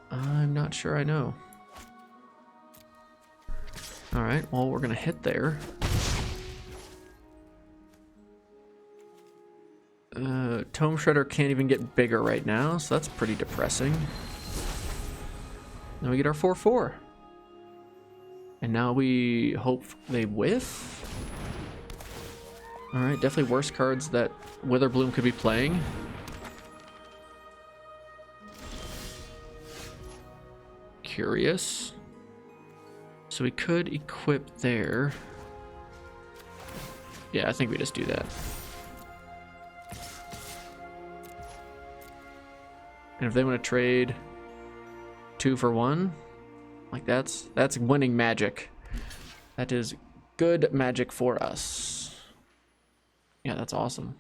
I'm not sure I know. Alright, well, we're gonna hit there. Tome Shredder can't even get bigger right now, so that's pretty depressing. Then we get our 4/4. And now we hope they whiff. Alright, definitely worse cards that Witherbloom could be playing. Curious. So we could equip there. Yeah, I think we just do that. And if they want to trade 2 for 1, like that's winning magic. That is good magic for us. Yeah, that's awesome.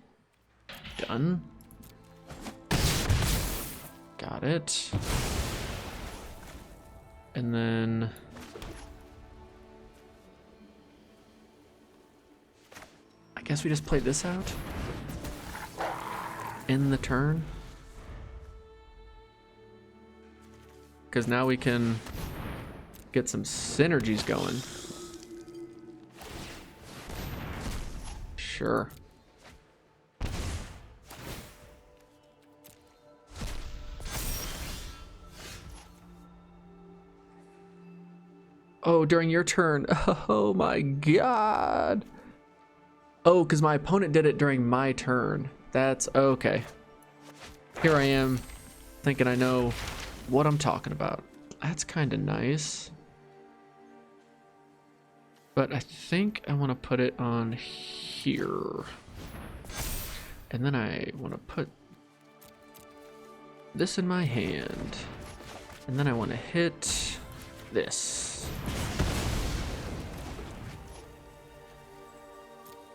Done. Got it. And then I guess we just play this out in the turn. Because now we can get some synergies going. Sure. Oh, during your turn. Oh my god. Oh, because my opponent did it during my turn. That's okay. Here I am thinking I know what I'm talking about. That's kind of nice. But I think I want to put it on here. And then I want to put this in my hand. And then I want to hit this.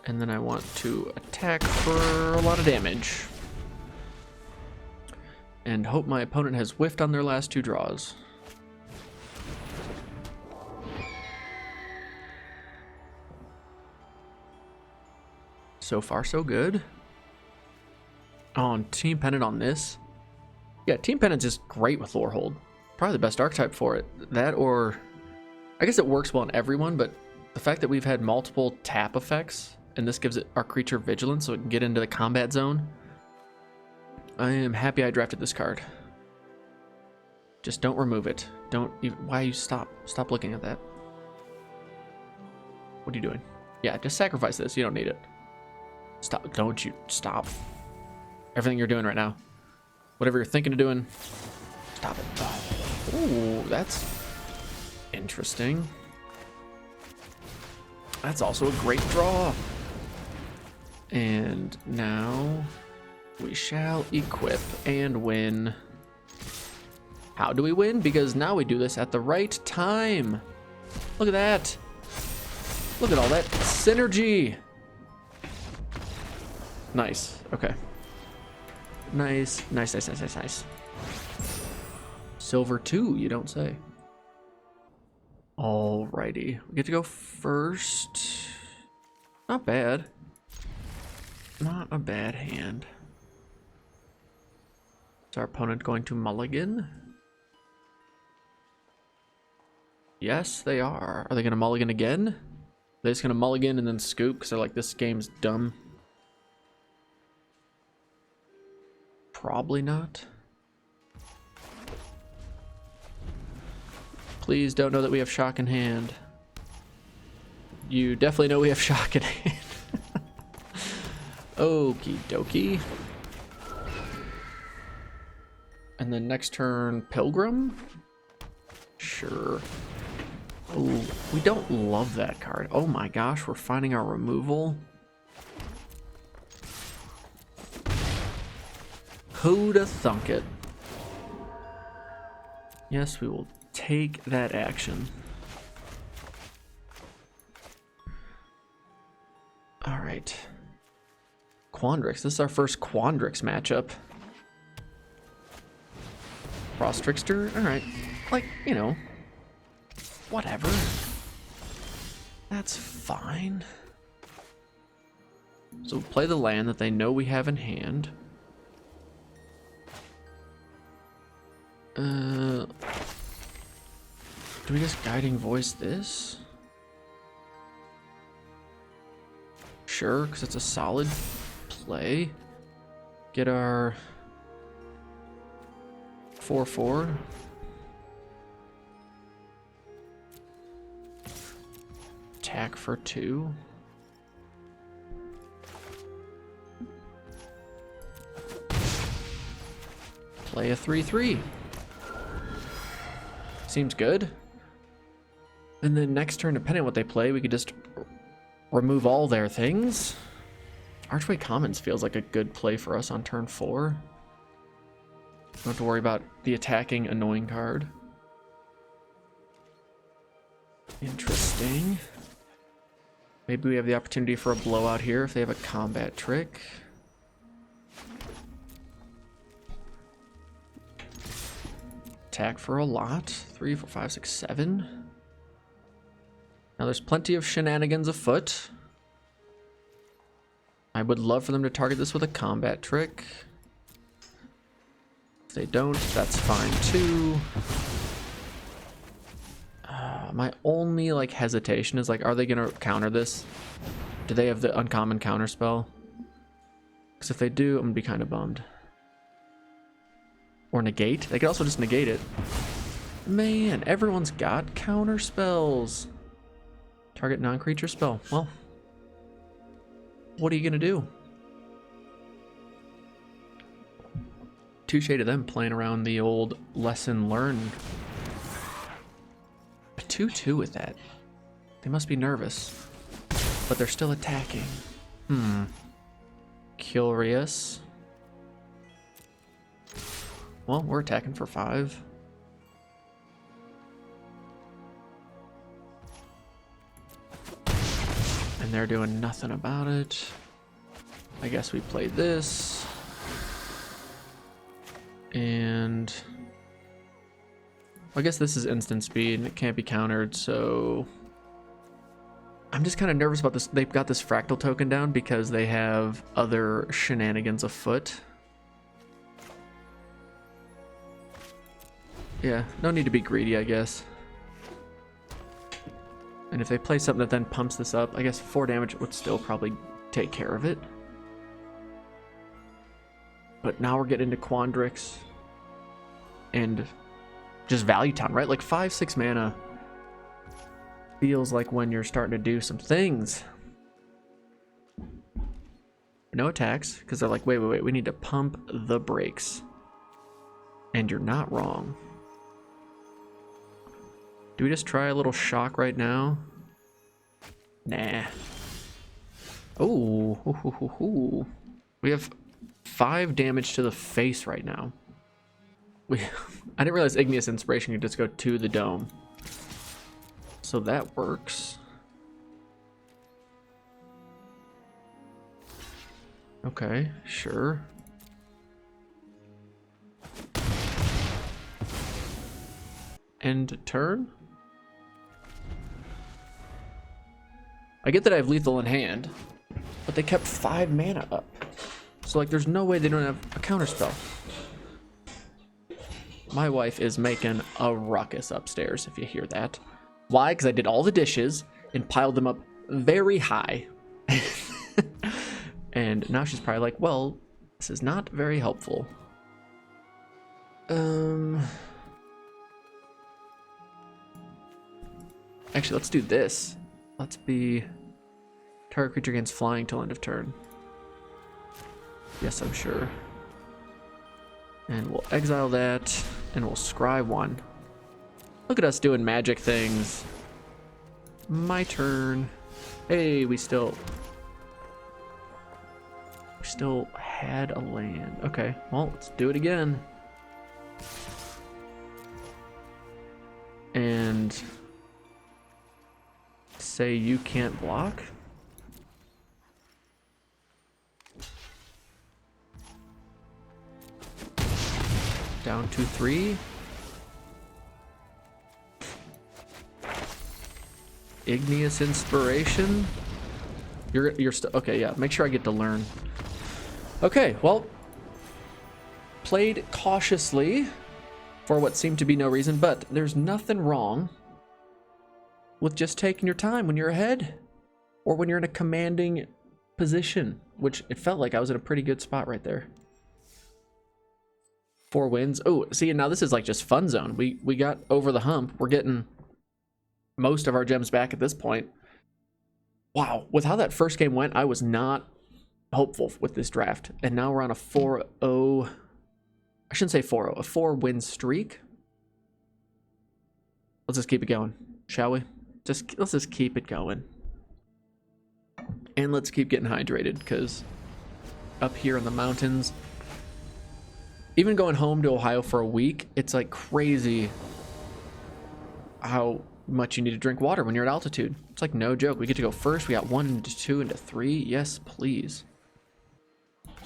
And then I want to attack for a lot of damage. And hope my opponent has whiffed on their last 2 draws. So far, so good. Oh, and Team Pennant on this. Yeah, Team Pennant's just great with Lorehold. Probably the best archetype for it. That or... I guess it works well on everyone, but the fact that we've had multiple tap effects, and this gives it our creature vigilance so it can get into the combat zone. I am happy I drafted this card. Just don't remove it. Don't even... Why you stop? Stop looking at that. What are you doing? Yeah, just sacrifice this. You don't need it. Stop. Don't you stop. Everything you're doing right now. Whatever you're thinking of doing, stop it. Ooh, that's interesting. That's also a great draw. And now we shall equip and win. How do we win? Because now we do this at the right time. Look at that. Look at all that synergy. Nice. Okay. Nice. Nice, nice, nice, nice, nice. Silver 2, you don't say. Alrighty. We get to go first. Not bad. Not a bad hand. Is our opponent going to mulligan? Yes, they are. Are they going to mulligan again? Are they just going to mulligan and then scoop because they're like, this game's dumb? Probably not. Please don't know that we have shock in hand. You definitely know we have shock in hand. Okie dokie. And then next turn, Pilgrim? Sure. Oh, we don't love that card. Oh my gosh, we're finding our removal. Who'da thunk it? Yes, we will take that action. All right. Quandrix. This is our first Quandrix matchup. Frost Trickster. All right. Like, you know, whatever. That's fine. So we'll play the land that they know we have in hand. Do we just Guiding Voice this? Sure, because it's a solid play. Get our 4/4. Attack for 2. Play a 3/3. Seems good. And then next turn, depending on what they play, we could just remove all their things. Archway Commons feels like a good play for us on turn 4. Don't have to worry about the attacking annoying card. Interesting. Maybe we have the opportunity for a blowout here if they have a combat trick. Attack for a lot. 3, 4, 5, 6, 7. Now there's plenty of shenanigans afoot. I would love for them to target this with a combat trick. If they don't, that's fine too. My only like hesitation is like, are they gonna counter this? Do they have the uncommon counter spell? Because if they do, I'm gonna be kind of bummed. Or negate. They could also just negate it. Man, everyone's got counter spells. Target non-creature spell. Well, what are you gonna do? Touche to them playing around the old lesson learned. A 2/2 with that. They must be nervous. But they're still attacking. Curious. Well, we're attacking for 5. And they're doing nothing about it. I guess we played this. And I guess this is instant speed and it can't be countered, so I'm just kind of nervous about this. They've got this fractal token down because they have other shenanigans afoot. Yeah, no need to be greedy, I guess. And if they play something that then pumps this up, I guess 4 damage would still probably take care of it. But now we're getting into Quandrix and just Value Town, right? Like 5, 6 mana feels like when you're starting to do some things. No attacks, because they're like, wait, we need to pump the brakes. And you're not wrong. Do we just try a little shock right now? Nah. Oh, we have 5 damage to the face right now. I didn't realize Igneous Inspiration could just go to the dome. So that works. Okay, sure. End turn? I get that I have lethal in hand, but they kept 5 mana up. So like there's no way they don't have a counterspell. My wife is making a ruckus upstairs, if you hear that. Why? Because I did all the dishes and piled them up very high. And now she's probably like, well, this is not very helpful. Actually, let's do this. Let's be target creature gains flying till end of turn. Yes, I'm sure. And we'll exile that, and we'll scry 1. Look at us doing magic things. My turn. Hey, we still had a land. Okay, well, let's do it again. And say you can't block. Down to 3. Igneous Inspiration. You're still okay. Yeah, make sure I get to learn. Okay, well, played cautiously for what seemed to be no reason, but there's nothing wrong with just taking your time when you're ahead or when you're in a commanding position, which it felt like I was in a pretty good spot right there. 4 wins. Oh, see, and now this is like just fun zone. We got over the hump. We're getting most of our gems back at this point. Wow, with how that first game went, I was not hopeful with this draft. And now we're on a 4-0. I shouldn't say 4-0, a 4-win streak. Let's just keep it going, shall we? Let's just keep it going. And let's keep getting hydrated, because up here in the mountains, even going home to Ohio for a week, it's like crazy how much you need to drink water when you're at altitude. It's like no joke. We get to go first. We got 1 into 2 into 3. Yes, please.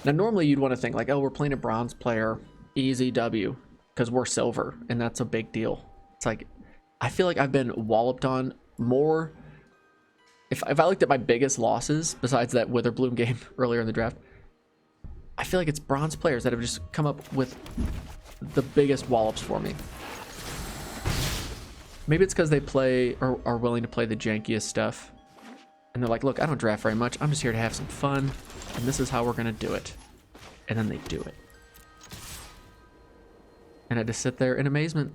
Now, normally you'd want to think like, oh, we're playing a bronze player, easy W, because we're silver, and that's a big deal. It's like, I feel like I've been walloped on more. If I looked at my biggest losses, besides that Witherbloom game earlier in the draft, I feel like it's bronze players that have just come up with the biggest wallops for me. Maybe it's because they play or are willing to play the jankiest stuff. And they're like, look, I don't draft very much. I'm just here to have some fun. And this is how we're going to do it. And then they do it. And I just sit there in amazement.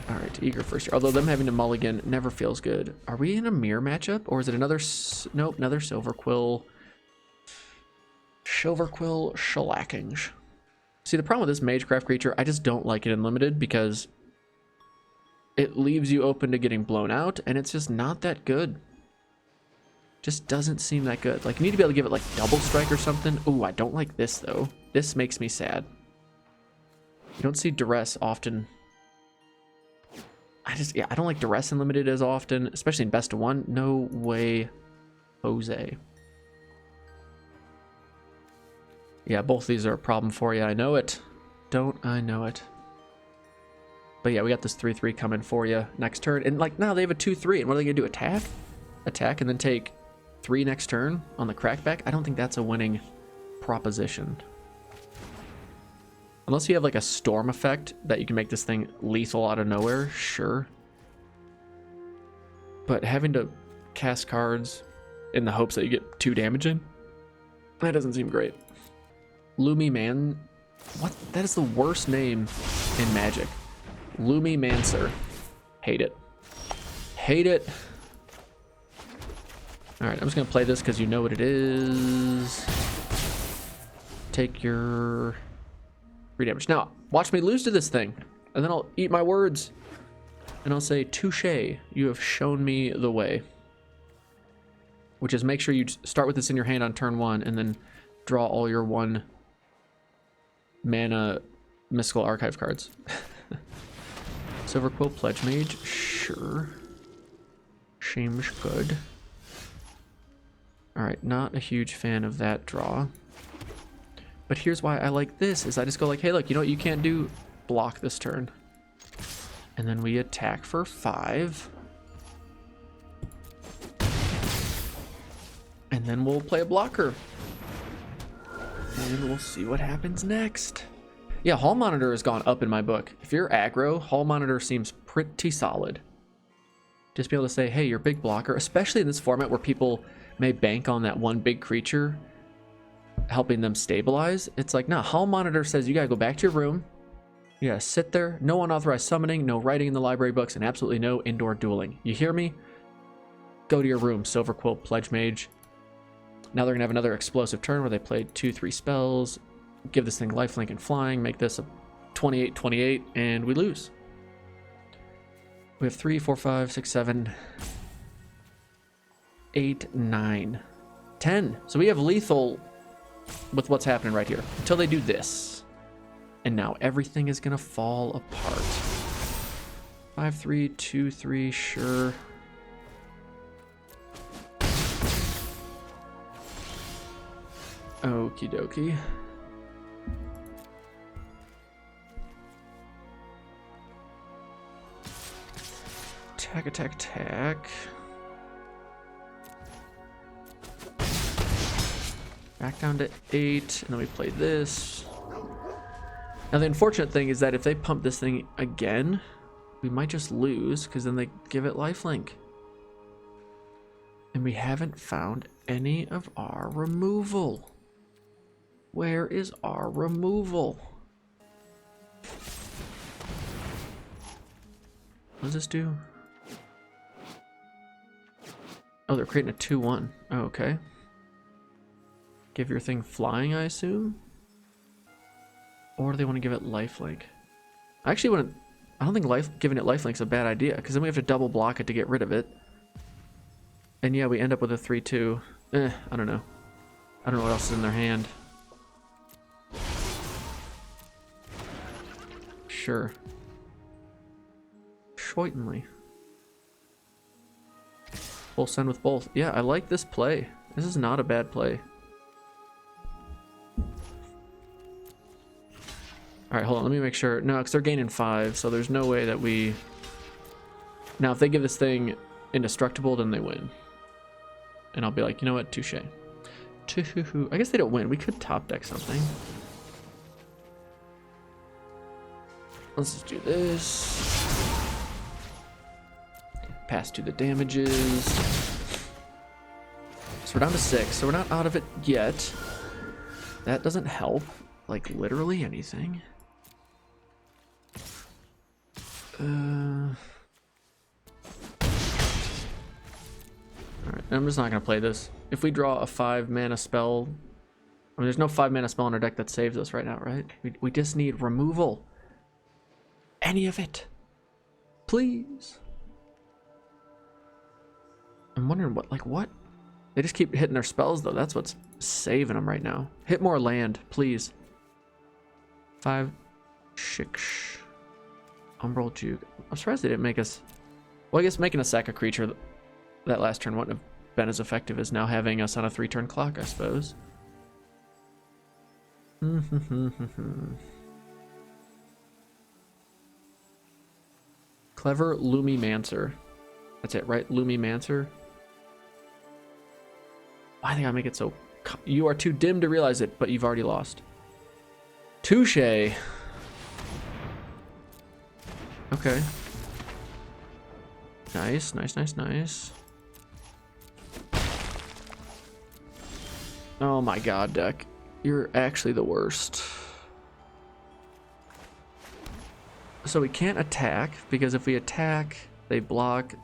All right, eager first year. Although them having to mulligan never feels good. Are we in a mirror matchup? Or is it another... Nope, another Silver Quill. Silver Quill Shellackings. See, the problem with this Magecraft creature, I just don't like it in Limited because it leaves you open to getting blown out, and it's just not that good. Just doesn't seem that good. Like, you need to be able to give it, like, double strike or something. Ooh, I don't like this, though. This makes me sad. You don't see Duress often. I don't like Duress in Limited as often, especially in Best of One. No way, Jose. Yeah, both of these are a problem for you. I know it. Don't I know it? But yeah, we got this 3-3 coming for you next turn. And like now they have a 2-3. And what are they going to do? Attack? Attack and then take 3 next turn on the crackback? I don't think that's a winning proposition. Unless you have like a storm effect that you can make this thing lethal out of nowhere, sure. But having to cast cards in the hopes that you get 2 damage in, that doesn't seem great. Lumi Man, what? That is the worst name in Magic. Lumi Mancer. Hate it. Hate it. Alright, I'm just going to play this because you know what it is. Take your 3 damage. Now, watch me lose to this thing. And then I'll eat my words. And I'll say, touche, you have shown me the way. Which is make sure you start with this in your hand on turn 1 and then draw all your 1 mana Mystical Archive cards. Silver Quill Pledge Mage, sure. Seems good. Alright, not a huge fan of that draw. But here's why I like this, is I just go like, hey look, you know what you can't do? Block this turn. And then we attack for 5. And then we'll play a blocker. And we'll see what happens next. Yeah, Hall Monitor has gone up in my book. If you're aggro, Hall Monitor seems pretty solid. Just be able to say, hey, you're a big blocker, especially in this format where people may bank on that one big creature helping them stabilize. It's like, nah, Hall Monitor says you gotta go back to your room, Yeah, sit there. No unauthorized summoning, no writing in the library books, and absolutely no indoor dueling. You hear me? Go to your room, Silver Quilt, Pledge Mage. Now they're going to have another explosive turn where they played 2-3 spells, give this thing lifelink and flying, make this a 28-28, and we lose. We have 3, 4, 5, 6, 7, 8, 9, 10. So we have lethal with what's happening right here until they do this. And now everything is going to fall apart. 5-3, 2-3, sure. Okie dokie. Attack, attack, attack. Back down to 8, and then we play this. Now the unfortunate thing is that if they pump this thing again, we might just lose, because then they give it lifelink. And we haven't found any of our removal. Where is our removal? What does this do? Oh, they're creating a 2-1. Oh, okay. Give your thing flying, I assume? Or do they want to give it lifelink? I actually wouldn't... I don't think giving it lifelink's a bad idea, because then we have to double block it to get rid of it. And yeah, we end up with a 3-2. I don't know. I don't know what else is in their hand. Sure. Schweitenly. Full send with both. Yeah, I like this play. This is not a bad play. Alright, hold on, let me make sure. No, because they're gaining 5, so there's no way that we... Now, if they give this thing indestructible, then they win. And I'll be like, you know what, touche. I guess they don't win. We could top deck something. Let's just do this. Pass to the damages. So we're down to 6, so we're not out of it yet. That doesn't help, like literally anything. Alright, I'm just not gonna play this. If we draw a 5-mana spell, I mean, there's no 5-mana spell in our deck that saves us right now, right? We just need removal. Any of it. Please. I'm wondering what? They just keep hitting their spells, though. That's what's saving them right now. Hit more land, please. 5, 6. Umbral Juke. I'm surprised they didn't make us... Well, I guess making us sack a creature that last turn wouldn't have been as effective as now having us on a 3-turn clock, I suppose. Clever Lumimancer. That's it, right? Lumimancer. Why think I make it so... You are too dim to realize it, but you've already lost. Touche. Okay. Nice, nice, nice, nice. Oh my god, deck. You're actually the worst. So we can't attack, because if we attack, they block,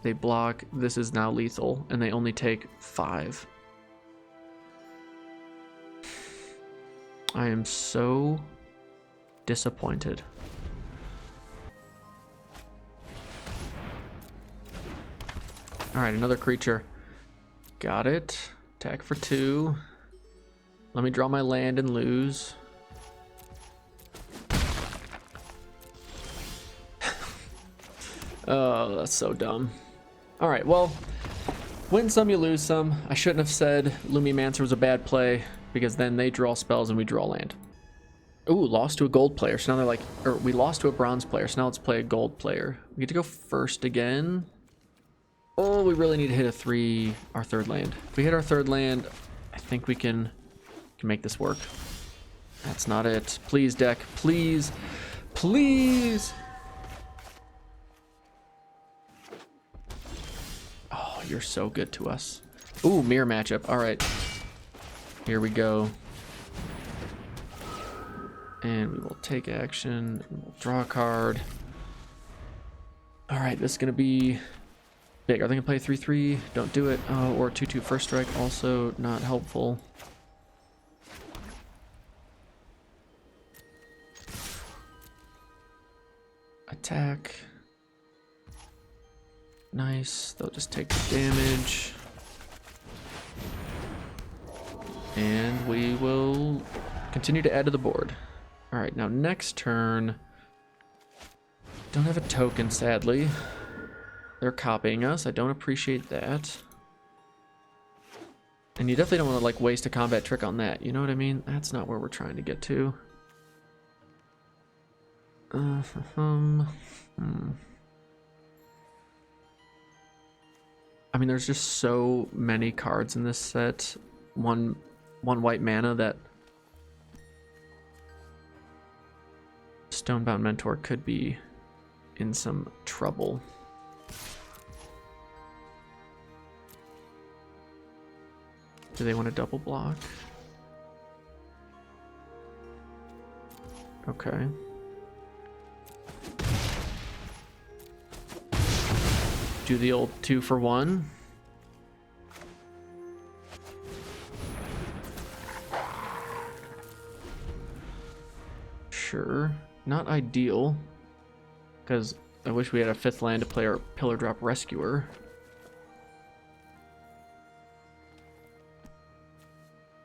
this is now lethal, and they only take 5. I am so disappointed. Alright, another creature. Got it. Attack for 2. Let me draw my land and lose. Oh, that's so dumb. Alright, well, win some, you lose some. I shouldn't have said Lumimancer was a bad play, because then they draw spells and we draw land. Ooh, lost to a gold player. So now they're like, or we lost to a bronze player, so now let's play a gold player. We get to go first again. Oh, we really need to hit our third land. If we hit our third land, I think we can make this work. That's not it. Please, deck. Please. Please. Oh, you're so good to us. Ooh, mirror matchup. All right. Here we go. And we will take action. We'll draw a card. All right, this is going to be big. Are they going to play 3/3? Don't do it. Oh, or 2/2 first strike. Also not helpful. Attack. Nice. They'll just take the damage. And we will continue to add to the board. All right, now next turn. Don't have a token, sadly. They're copying us. I don't appreciate that. And you definitely don't want to like waste a combat trick on that. You know what I mean? That's not where we're trying to get to. I mean, there's just so many cards in this set. One white mana that Stonebound Mentor could be in some trouble. Do they want to double block? Okay. Do the old 2 for 1. Sure. Not ideal. Because I wish we had a 5th land to play our Pillar Drop Rescuer.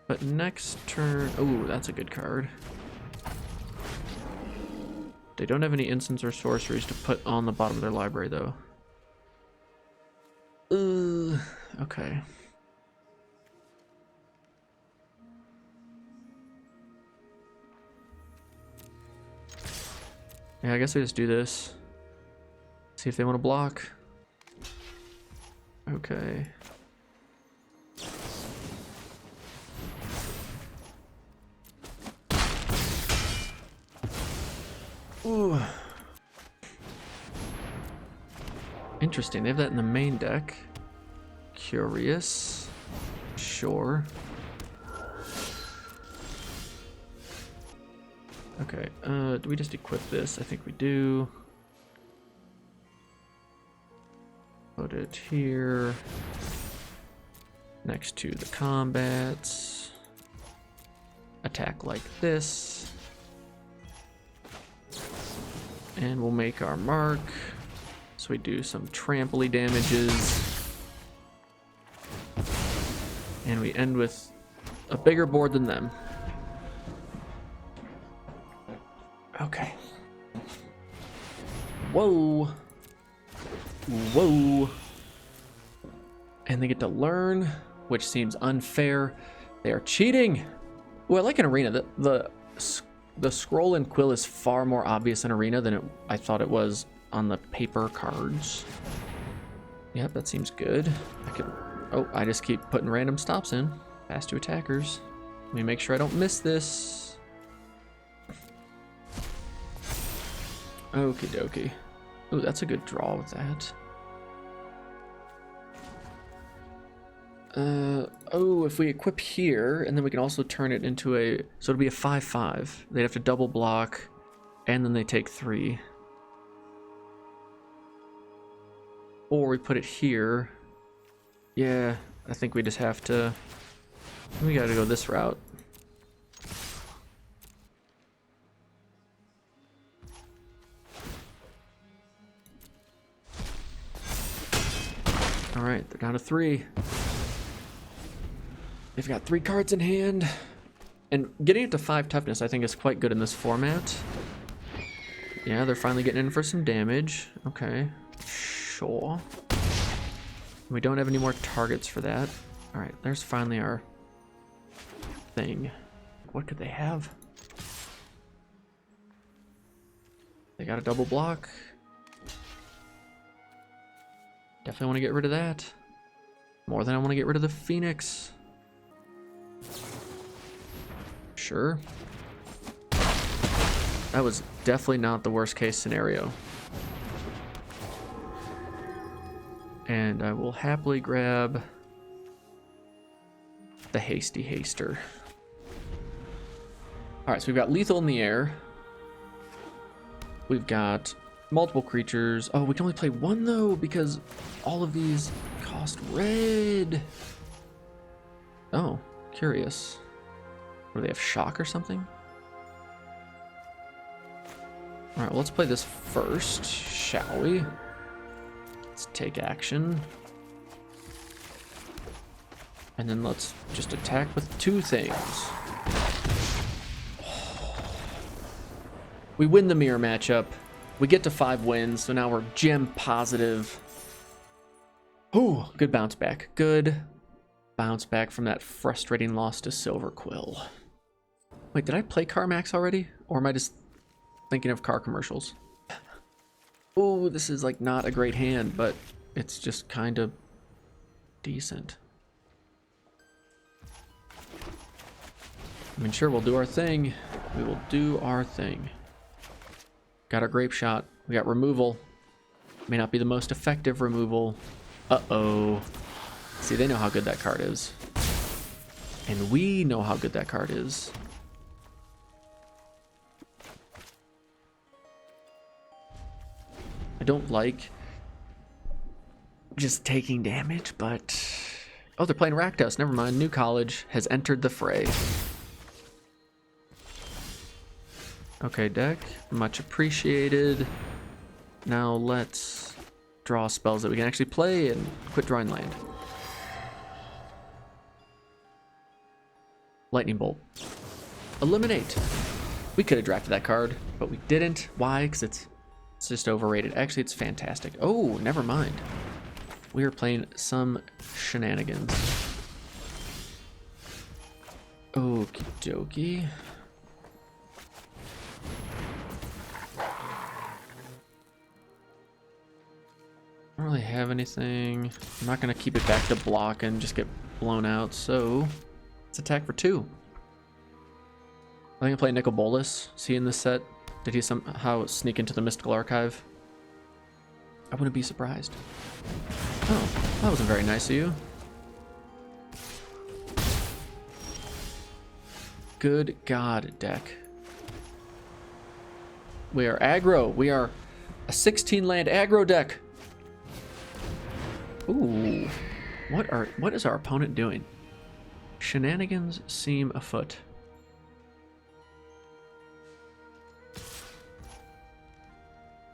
But next turn... Oh, that's a good card. They don't have any instants or sorceries to put on the bottom of their library, though. Okay. Yeah, I guess we just do this. See if they want to block. Okay. Ooh. Interesting. They have that in the main deck. Curious. Sure. Okay. Do we just equip this? I think we do. Put it here. Next to the combats. Attack like this. And we'll make our mark. So we do some trampoly damages. And we end with a bigger board than them. Okay. Whoa. Whoa. And they get to learn, which seems unfair. They are cheating. Well, I like an arena. The scroll in Quill is far more obvious in arena than I thought it was on the paper cards. Yep, that seems good. Oh, I just keep putting random stops in. Pass to attackers. Let me make sure I don't miss this. Okie dokie. Oh, that's a good draw with that. Oh, if we equip here, and then we can also turn it into a... So it'll be a 5/5. They'd have to double block, and then they take 3. Or we put it here. Yeah, I think we just have to... We gotta go this route. Alright, they're down to 3. They've got 3 cards in hand. And getting it to 5 toughness I think is quite good in this format. Yeah, they're finally getting in for some damage. Okay, sure. We don't have any more targets for that. Alright, there's finally our thing. What could they have? They got a double block. Definitely want to get rid of that. More than I want to get rid of the Phoenix. Sure. That was definitely not the worst case scenario. And I will happily grab the Hasty Haster. All right, so we've got lethal in the air. We've got multiple creatures. Oh, we can only play one though because all of these cost red. Oh, curious. Or they have shock or something? All right, well, let's play this first, shall we? Let's take action. And then let's just attack with two things. We win the mirror matchup. We get to 5 wins, so now we're gem positive. Ooh, good bounce back. Good bounce back from that frustrating loss to Silver Quill. Wait, did I play Carmax already? Or am I just thinking of car commercials? Ooh, this is like not a great hand, but it's just kind of decent. I mean, sure, we'll do our thing. We will do our thing. Got our grape shot. We got removal. May not be the most effective removal. Uh-oh. See, they know how good that card is. And we know how good that card is. I don't like just taking damage, but... Oh, they're playing Rakdos. Never mind. New College has entered the fray. Okay, deck. Much appreciated. Now let's draw spells that we can actually play and quit drawing land. Lightning Bolt. Eliminate. We could have drafted that card, but we didn't. Why? Because it's just overrated. Actually, it's fantastic. Oh, never mind. We are playing some shenanigans. Okie dokie. I don't really have anything. I'm not going to keep it back to block and just get blown out, so let's attack for 2. I think I play Nicol Bolas. Is he in this set? Did he somehow sneak into the Mystical Archive? I wouldn't be surprised. Oh, that wasn't very nice of you. Good God, deck. We are aggro. We are a 16 land aggro deck. Ooh, what is our opponent doing? Shenanigans seem afoot.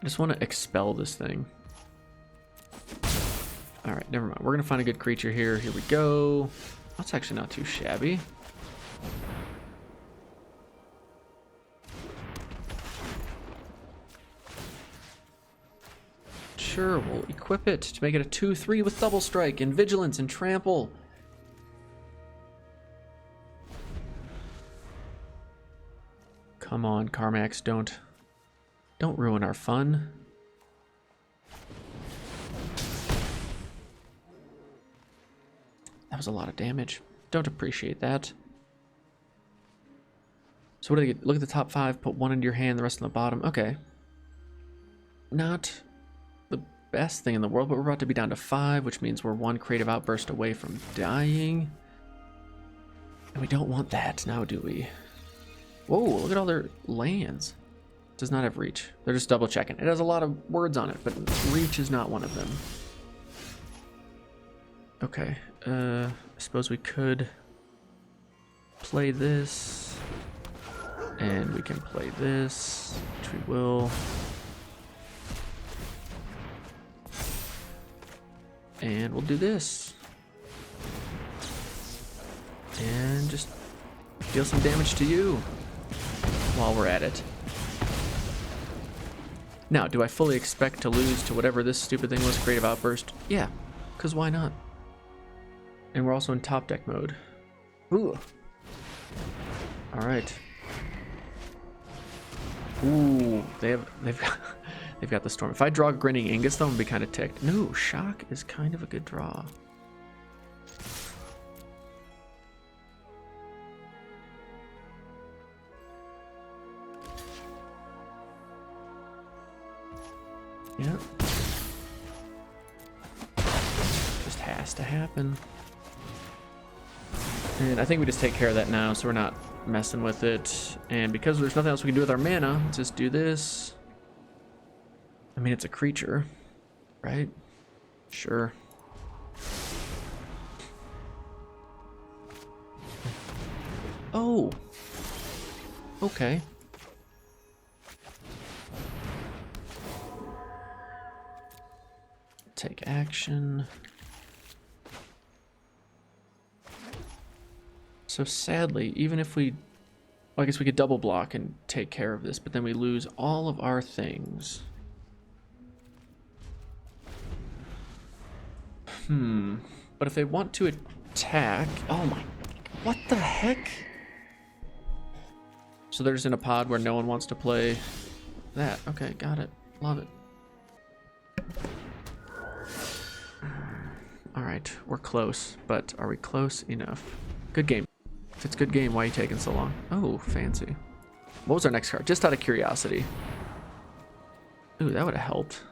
I just want to expel this thing. All right, never mind. We're gonna find a good creature here. Here we go. That's actually not too shabby. Sure, we'll equip it to make it a 2/3 with double strike and vigilance and trample. Come on, Carmax, don't ruin our fun. That was a lot of damage. Don't appreciate that. So what do they get? Look at the top 5, put 1 into your hand, the rest in the bottom. Okay. Not the best thing in the world, but we're about to be down to 5, which means we're 1 creative outburst away from dying. And we don't want that now, do we? Whoa, look at all their lands. Does not have reach. They're just double checking. It has a lot of words on it, but reach is not one of them. Okay, I suppose we could play this, and we can play this, which we will. And we'll do this. And just deal some damage to you while we're at it. Now, do I fully expect to lose to whatever this stupid thing was, Creative Outburst? Yeah, because why not? And we're also in top deck mode. Ooh. Alright. Ooh, they've got the Storm. If I draw Grinning Angus, though, I'm gonna be kind of ticked. No, Shock is kind of a good draw. Yeah. Just has to happen. And I think we just take care of that now, so we're not messing with it. And because there's nothing else we can do with our mana, let's just do this. I mean, it's a creature, right? Sure. Oh. Okay. Take action. So sadly, even if we... Well, I guess we could double block and take care of this, but then we lose all of our things. But if they want to attack... Oh my... What the heck? So they're just in a pod where no one wants to play that. Okay, got it. Love it. Alright, we're close, but are we close enough? Good game. If it's good game, why are you taking so long? Oh, fancy. What was our next card? Just out of curiosity. Ooh, that would have helped.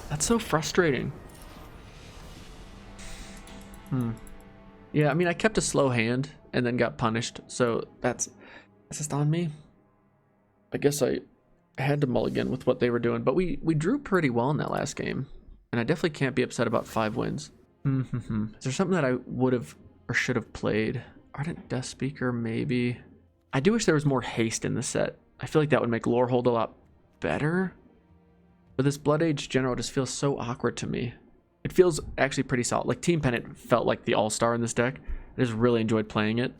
That's so frustrating. Yeah, I mean, I kept a slow hand and then got punished, so that's just on me. I guess I had to mulligan with what they were doing, but we drew pretty well in that last game, and I definitely can't be upset about 5 wins. Is there something that I would have or should have played? Ardent Death Speaker, maybe. I do wish there was more haste in the set. I feel like that would make Lorehold a lot better. But this Blood Age General just feels so awkward to me. It feels actually pretty solid. Like Team Pennant felt like the all-star in this deck. I just really enjoyed playing it.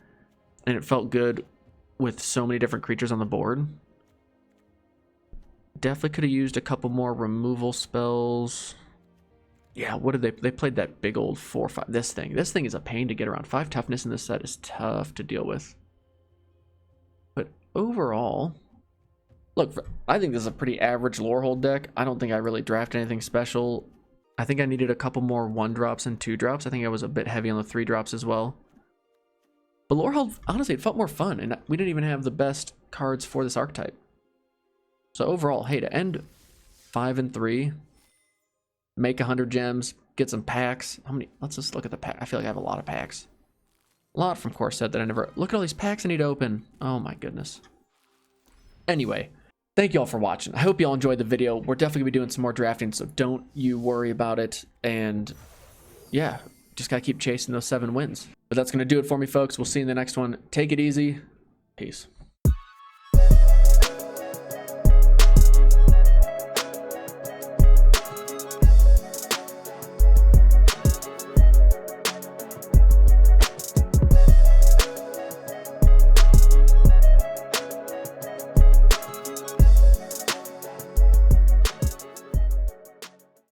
And it felt good with so many different creatures on the board. Definitely could have used a couple more removal spells. Yeah, what did they played that big old 4/5. This thing is a pain to get around. 5 toughness in this set is tough to deal with. But overall, look, I think this is a pretty average Lorehold deck. I don't think I really drafted anything special. I think I needed a couple more 1-drops and 2-drops. I think I was a bit heavy on the 3-drops as well. But Lorehold, honestly, it felt more fun, and we didn't even have the best cards for this archetype. So overall, hey, to end 5-3, make 100 gems, get some packs. How many? Let's just look at the pack. I feel like I have a lot of packs. A lot from Core Set that I never... Look at all these packs I need to open. Oh my goodness. Anyway, thank you all for watching. I hope you all enjoyed the video. We're definitely going to be doing some more drafting, so don't you worry about it. And yeah, just got to keep chasing those 7 wins. But that's going to do it for me, folks. We'll see you in the next one. Take it easy. Peace.